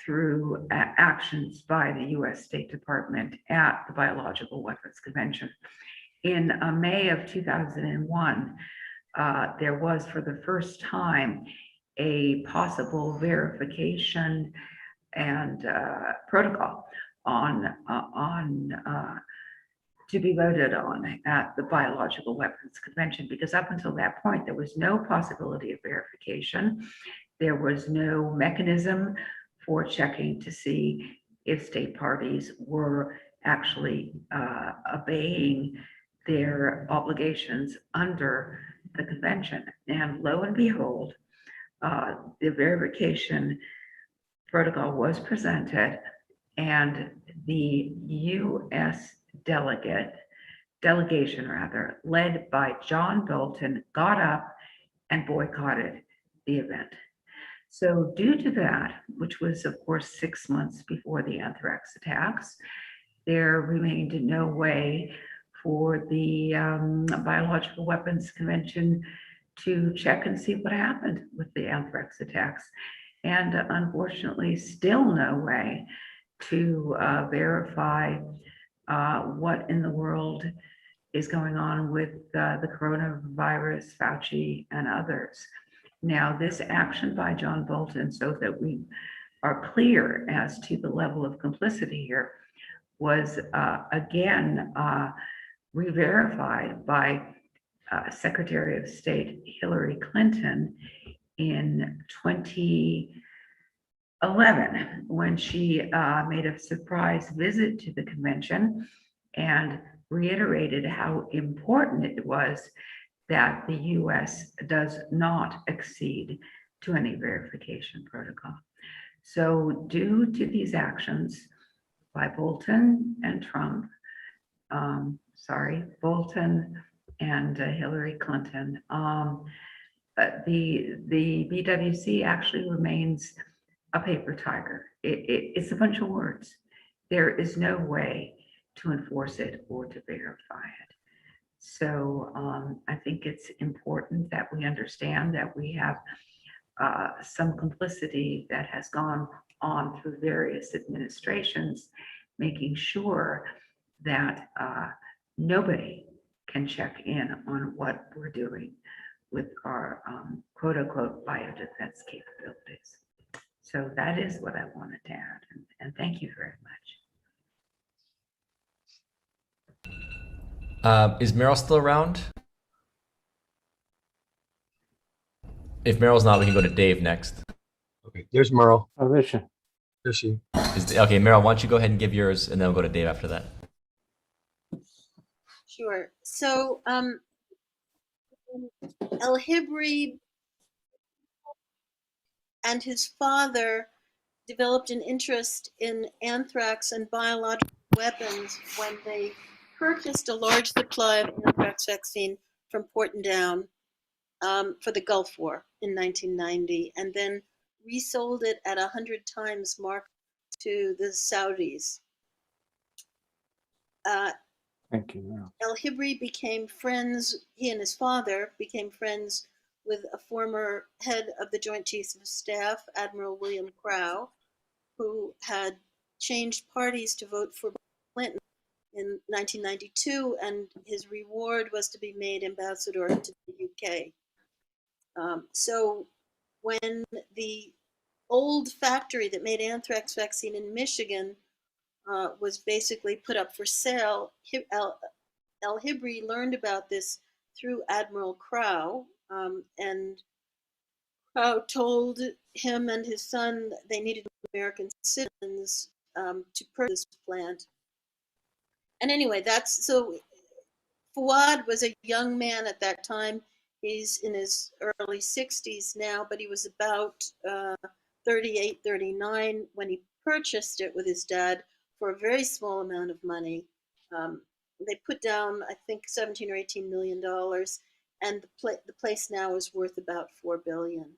through actions by the US State Department at the Biological Weapons Convention. In May of 2001, there was for the first time a possible verification and protocol on to be voted on at the Biological Weapons Convention, because up until that point, there was no possibility of verification. There was no mechanism for checking to see if state parties were actually obeying their obligations under the convention. And lo and behold, the verification protocol was presented, and the U.S. delegation led by John Bolton, got up and boycotted the event. So due to that, which was of course 6 months before the anthrax attacks, there remained no way for the Biological Weapons Convention to check and see what happened with the anthrax attacks. And unfortunately, still no way to verify what in the world is going on with the coronavirus, Fauci, and others. Now, this action by John Bolton, so that we are clear as to the level of complicity here, was again re-verified by Secretary of State Hillary Clinton in 2011, when she made a surprise visit to the convention and reiterated how important it was that the US does not accede to any verification protocol. So due to these actions by Bolton and Trump, Bolton and Hillary Clinton, the BWC actually remains a paper tiger. It's a bunch of words. There is no way to enforce it or to verify it. So I think it's important that we understand that we have some complicity that has gone on through various administrations, making sure that nobody can check in on what we're doing with our quote unquote biodefense capabilities. So that is what I wanted to add, and thank you very much. Is Meryl still around? If Meryl's not, we can go to Dave next. Okay, there's Merle. Oh, there she. There she. Okay, Meryl, why don't you go ahead and give yours, and then we'll go to Dave after that. Sure. So El-Hibri and his father developed an interest in anthrax and biological weapons when they purchased a large supply of anthrax vaccine from Port Down for the Gulf War in 1990, and then resold it at 100 times market to the Saudis. Thank you. Meryl. El-Hibri became friends, he and his father became friends with a former head of the Joint Chiefs of Staff, Admiral William Crowe, who had changed parties to vote for Clinton in 1992, and his reward was to be made ambassador to the UK. So when the old factory that made anthrax vaccine in Michigan was basically put up for sale, El-Hibri learned about this through Admiral Crowe, and Crowe told him and his son they needed American citizens to purchase this plant. And anyway, so Fouad was a young man at that time. He's in his early 60s now, but he was about 38, 39 when he purchased it with his dad for a very small amount of money. They put down, I think, 17 or 18 million dollars, and the place now is worth about 4 billion.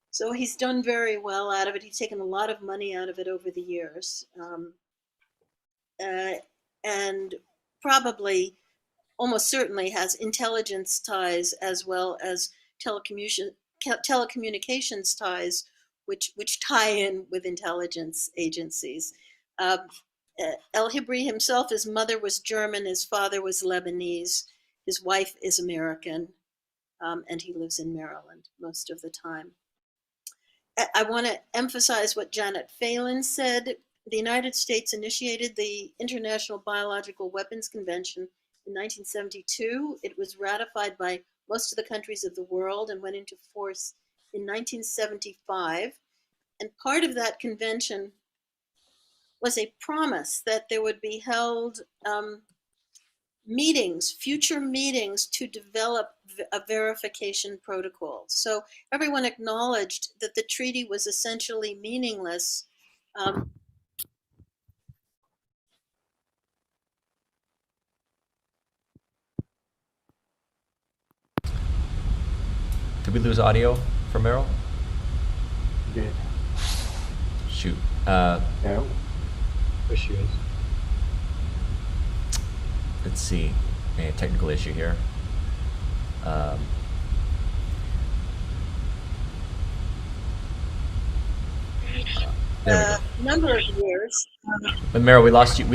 So he's done very well out of it. He's taken a lot of money out of it over the years, and probably, almost certainly, has intelligence ties as well as telecommunications ties which tie in with intelligence agencies. El-Hibri himself, his mother was German, his father was Lebanese, his wife is American, and he lives in Maryland most of the time. I want to emphasize what Janet Phelan said. The United States initiated the International Biological Weapons Convention in 1972. It was ratified by most of the countries of the world and went into force in 1975. And part of that convention was a promise that there would be held future meetings to develop a verification protocol. So everyone acknowledged that the treaty was essentially meaningless. Did we lose audio from Meryl? We did. Shoot. Yeah. There she is. Let's see. A technical issue here. There we go. Number of years. But Meryl, we lost you.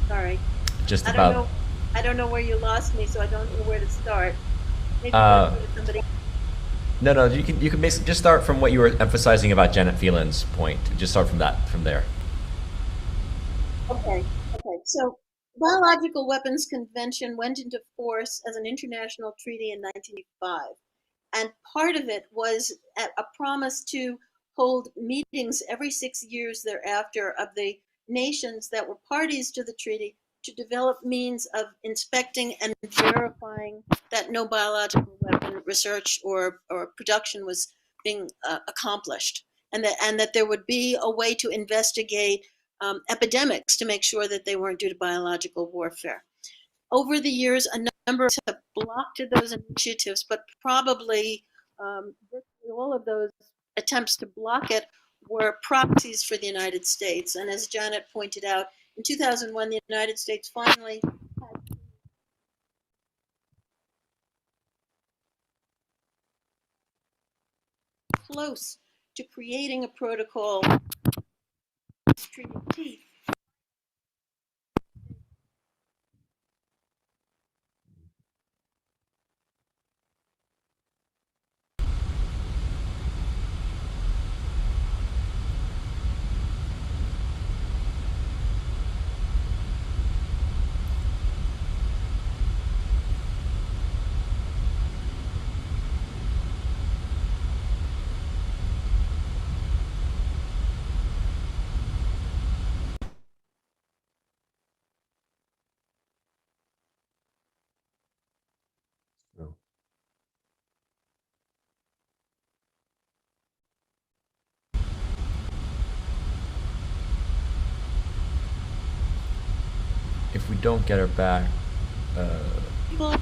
Sorry. Just I about. don't know. I don't know where you lost me, so I don't know where to start. Maybe somebody. No. You can basically just start from what you were emphasizing about Janet Phelan's point. Just start from there. Okay. So, Biological Weapons Convention went into force as an international treaty in 1985, and part of it was a promise to hold meetings every 6 years thereafter of the nations that were parties to the treaty to develop means of inspecting and verifying that no biological weapon research or production was being accomplished, and that there would be a way to investigate epidemics to make sure that they weren't due to biological warfare. Over the years, a number have blocked those initiatives, but probably all of those attempts to block it were proxies for the United States. And as Janet pointed out, in 2001, the United States finally had close to creating a protocol treaty teeth. If we don't get her back, People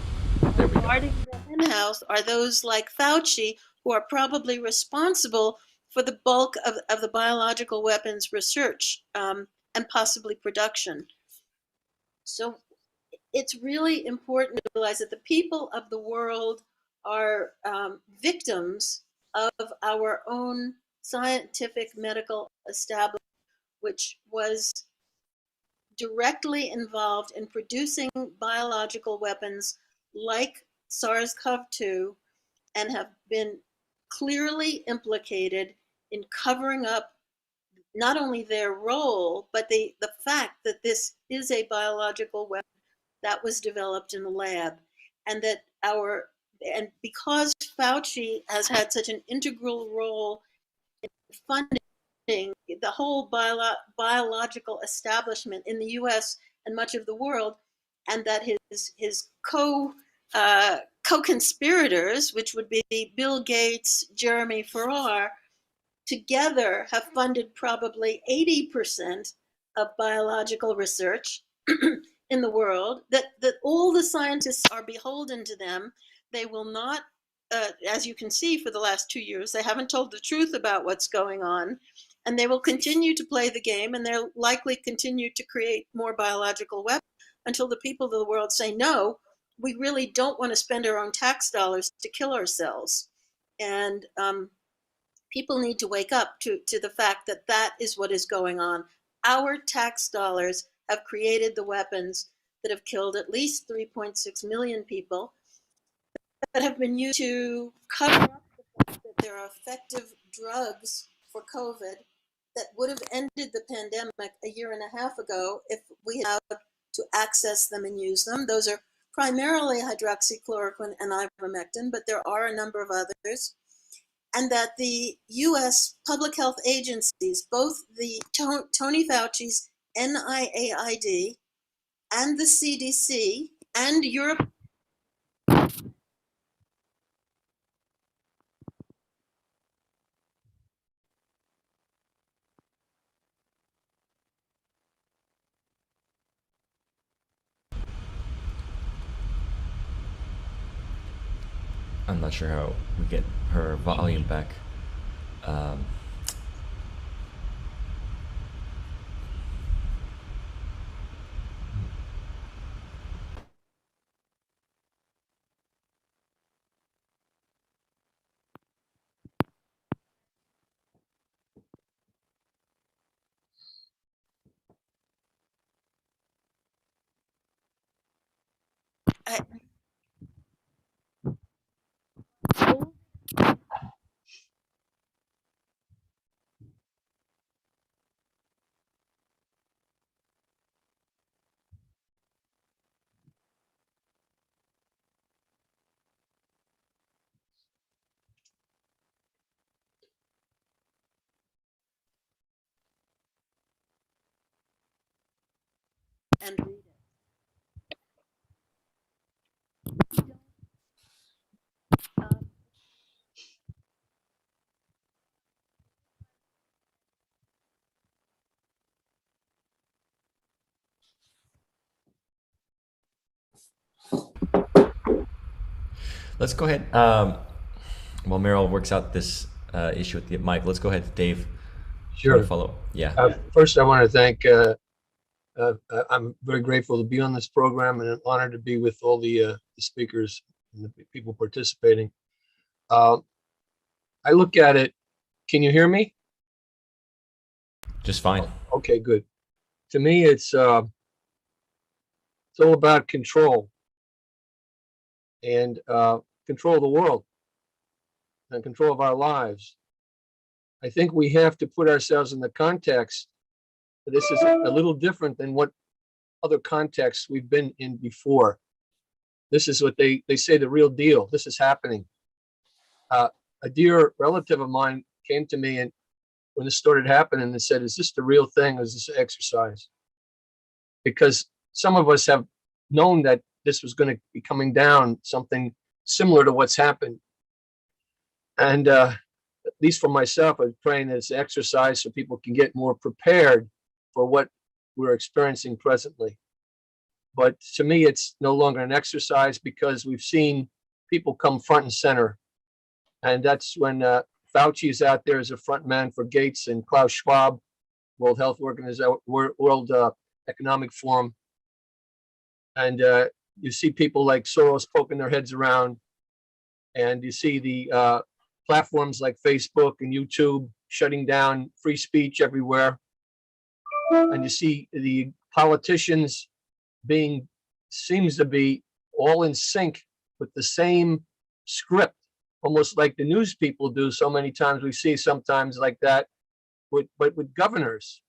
there we go. guarding the hen house are those like Fauci, who are probably responsible for the bulk of the biological weapons research and possibly production. So it's really important to realize that the people of the world are victims of our own scientific medical establishment, which was directly involved in producing biological weapons like SARS-CoV-2 and have been clearly implicated in covering up not only their role, but the fact that this is a biological weapon that was developed in a lab, and that and because Fauci has had such an integral role in funding the whole biological establishment in the U.S. and much of the world, and that his co-conspirators, which would be Bill Gates, Jeremy Farrar, together have funded probably 80% of biological research in the world, that all the scientists are beholden to them. They will not, as you can see for the last 2 years, they haven't told the truth about what's going on, and they will continue to play the game, and they'll likely continue to create more biological weapons until the people of the world say, no, we really don't want to spend our own tax dollars to kill ourselves. And people need to wake up to the fact that that is what is going on. Our tax dollars have created the weapons that have killed at least 3.6 million people, that have been used to cover up the fact that there are effective drugs for COVID that would have ended the pandemic a year and a half ago if we had to access them and use them. Those are primarily hydroxychloroquine and ivermectin, but there are a number of others. And that the US public health agencies, both the Tony Fauci's NIAID and the CDC and Europe, I'm not sure how we get her volume back. and read it. Let's go ahead. While Meryl works out this issue with the mic, let's go ahead, Dave. Sure. Follow. Yeah. First, I want to thank. I'm very grateful to be on this program and an honor to be with all the speakers and the people participating. I look at it. Can you hear me? Just fine. Okay, good. To me, it's all about control and control of the world and control of our lives. I think we have to put ourselves in the context that this is a little different than what other contexts we've been in before. This is what they say the real deal. This is happening. A dear relative of mine came to me and when this started happening and said, is this the real thing or is this exercise? Because some of us have known that this was going to be coming down, something similar to what's happened. And at least for myself, I'm praying that it's an exercise so people can get more prepared for what we're experiencing presently. But to me, it's no longer an exercise because we've seen people come front and center. And that's when Fauci is out there as a front man for Gates and Klaus Schwab, World Health Organization, World Economic Forum. And you see people like Soros poking their heads around. And you see the platforms like Facebook and YouTube shutting down free speech everywhere. And you see the politicians seems to be all in sync with the same script, almost like the news people do. So many times we see sometimes like that, but with governors,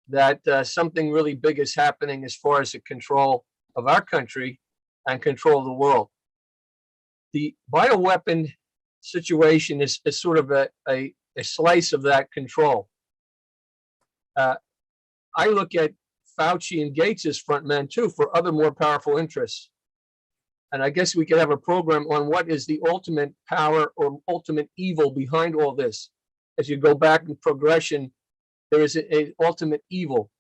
that something really big is happening as far as the control of our country and control of the world. The bioweapon situation is sort of a slice of that control. I look at Fauci and Gates as front men too for other more powerful interests. And I guess we could have a program on what is the ultimate power or ultimate evil behind all this. As you go back in progression, there is an ultimate evil.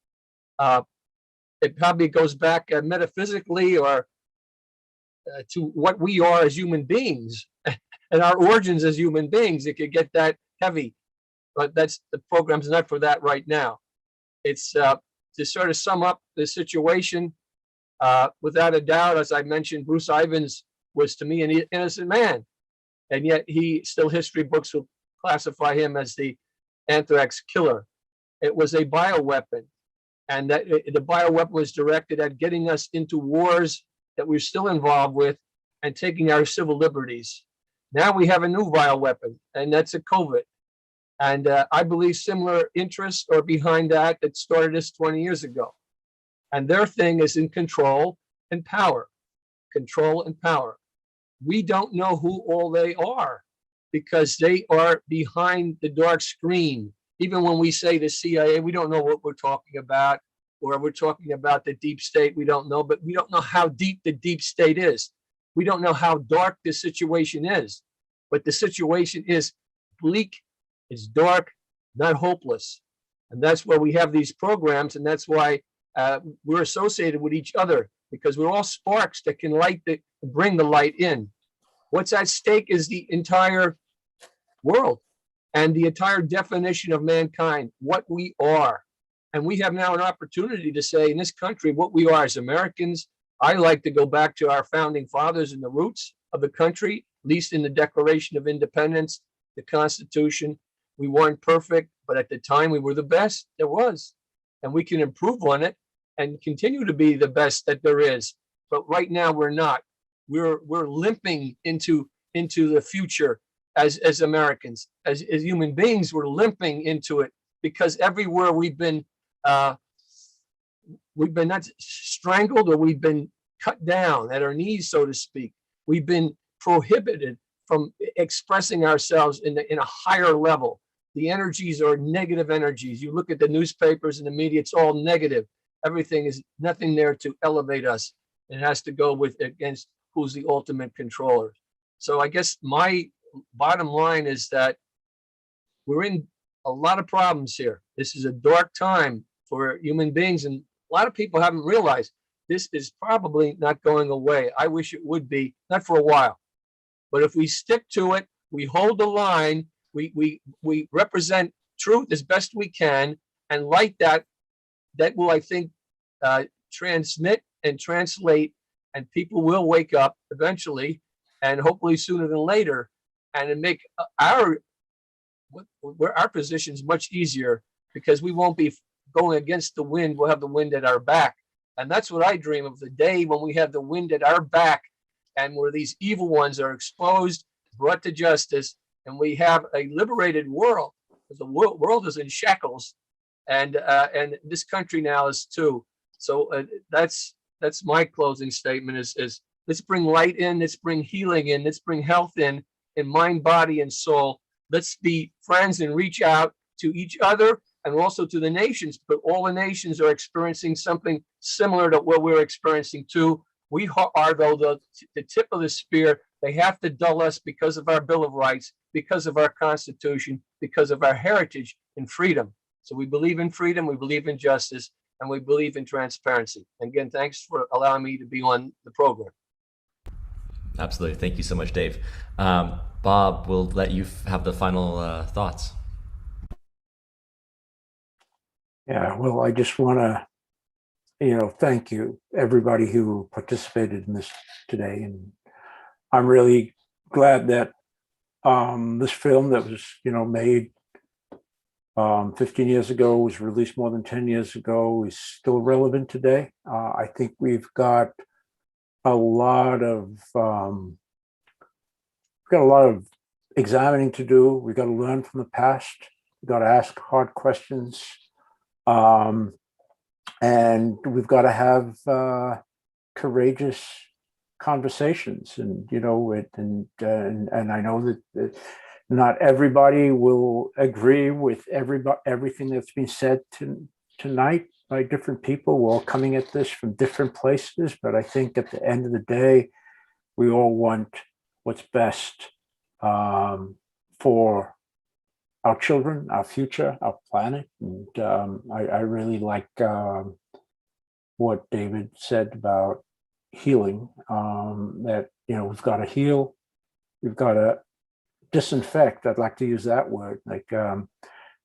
It probably goes back metaphysically or to what we are as human beings and our origins as human beings. It could get that heavy, but the program's not for that right now. It's to sort of sum up the situation. Without a doubt, as I mentioned, Bruce Ivins was to me an innocent man. and yet history books will classify him as the anthrax killer. It was a bioweapon, and that the bioweapon was directed at getting us into wars that we're still involved with and taking our civil liberties. Now we have a new bioweapon, and that's a COVID. And I believe similar interests are behind that started this 20 years ago. And their thing is in control and power. Control and power. We don't know who all they are because they are behind the dark screen. Even when we say the CIA, we don't know what we're talking about, or we're talking about the deep state, we don't know, but we don't know how deep the deep state is. We don't know how dark the situation is, but the situation is bleak, it's dark, not hopeless. And that's why we have these programs, and that's why we're associated with each other, because we're all sparks that can bring the light in. What's at stake is the entire world and the entire definition of mankind, what we are. And we have now an opportunity to say in this country what we are as Americans. I like to go back to our founding fathers and the roots of the country, at least in the Declaration of Independence, the Constitution. We weren't perfect, but at the time we were the best there was. And we can improve on it and continue to be the best that there is. But right now we're not. We're limping into the future as Americans, as human beings. We're limping into it because everywhere we've been not strangled, or we've been cut down at our knees, so to speak. We've been prohibited from expressing ourselves in a higher level. The energies are negative energies. You look at the newspapers and the media, it's all negative. Everything is nothing there to elevate us. It has to go against who's the ultimate controller. So I guess my bottom line is that we're in a lot of problems here. This is a dark time for human beings, and a lot of people haven't realized this is probably not going away. I wish it would be, not for a while. But if we stick to it, we hold the line, we represent truth as best we can, and light that will, I think, transmit and translate, and people will wake up eventually, and hopefully sooner than later, and make our positions much easier, because we won't be going against the wind. We'll have the wind at our back. And that's what I dream of, the day when we have the wind at our back, and where these evil ones are exposed, brought to justice, and we have a liberated world. The world is in shackles, and this country now is too. So that's my closing statement is let's bring light in, let's bring healing in, let's bring health in mind, body, and soul. Let's be friends and reach out to each other and also to the nations, but all the nations are experiencing something similar to what we're experiencing too. We are, though, the tip of the spear. They have to dull us because of our Bill of Rights, because of our Constitution, because of our heritage and freedom. So we believe in freedom, we believe in justice, and we believe in transparency. And again, thanks for allowing me to be on the program. Absolutely. Thank you so much, Dave. Bob, we'll let you have the final thoughts. Yeah, well, I just want to, thank you, everybody who participated in this today. And I'm really glad that this film that was, made 15 years ago, was released more than 10 years ago, is still relevant today. I think we've got a lot of examining to do. We've got to learn from the past. We've got to ask hard questions. And we've got to have courageous conversations, and and I know that not everybody will agree with everything that's been said tonight by different people. We're all coming at this from different places, but I think at the end of the day, we all want what's best for our children, our future, our planet. And I really like what David said about healing, that, we've got to heal, we've got to disinfect. I'd like to use that word. Like the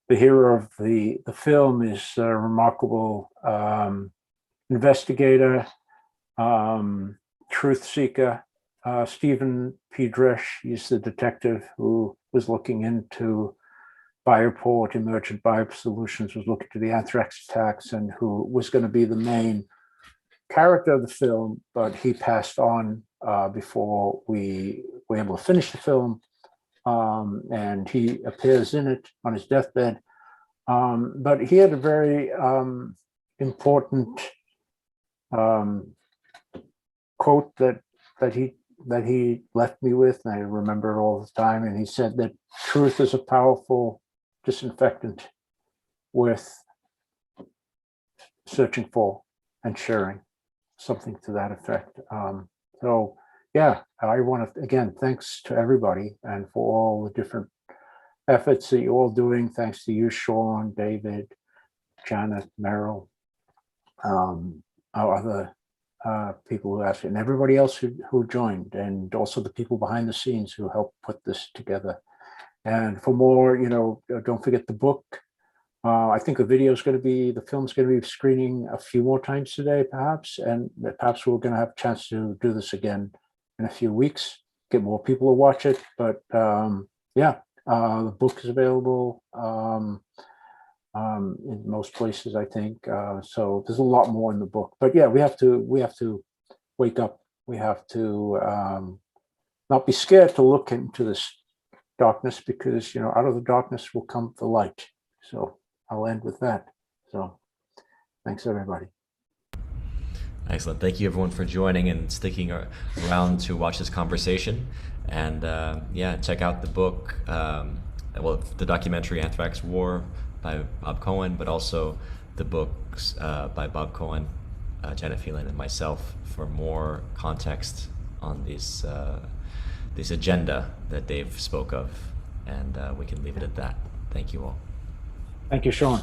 hero of the film is a remarkable investigator, truth seeker, Stephen P. Dresch, he's the detective who was looking into Bioport, Emergent Biosolutions, was looking to the anthrax attacks, and who was going to be the main character of the film, but he passed on before we were able to finish the film. And he appears in it on his deathbed. But he had a very important quote that he left me with, and I remember all the time. And he said that truth is a powerful disinfectant worth searching for and sharing, something to that effect. So yeah, I want to, again, thanks to everybody and for all the different efforts that you're all doing. Thanks to you, Sean, David, Janet, Merrill, our other people who asked, and everybody else who joined, and also the people behind the scenes who helped put this together. And for more, don't forget the book. I think the film's going to be screening a few more times today, perhaps, and perhaps we're going to have a chance to do this again in a few weeks, get more people to watch it. But the book is available in most places, I think. So there's a lot more in the book. But yeah, we have to wake up. We have to not be scared to look into this darkness, because out of the darkness will come the light. So I'll end with that. So thanks, everybody. Excellent. Thank you, everyone, for joining and sticking around to watch this conversation. And check out the book, the documentary Anthrax War by Bob Coen, but also the books by Bob Coen, Janet Phelan, and myself for more context on this agenda that Dave spoke of. And we can leave it at that. Thank you all. Thank you, Sean.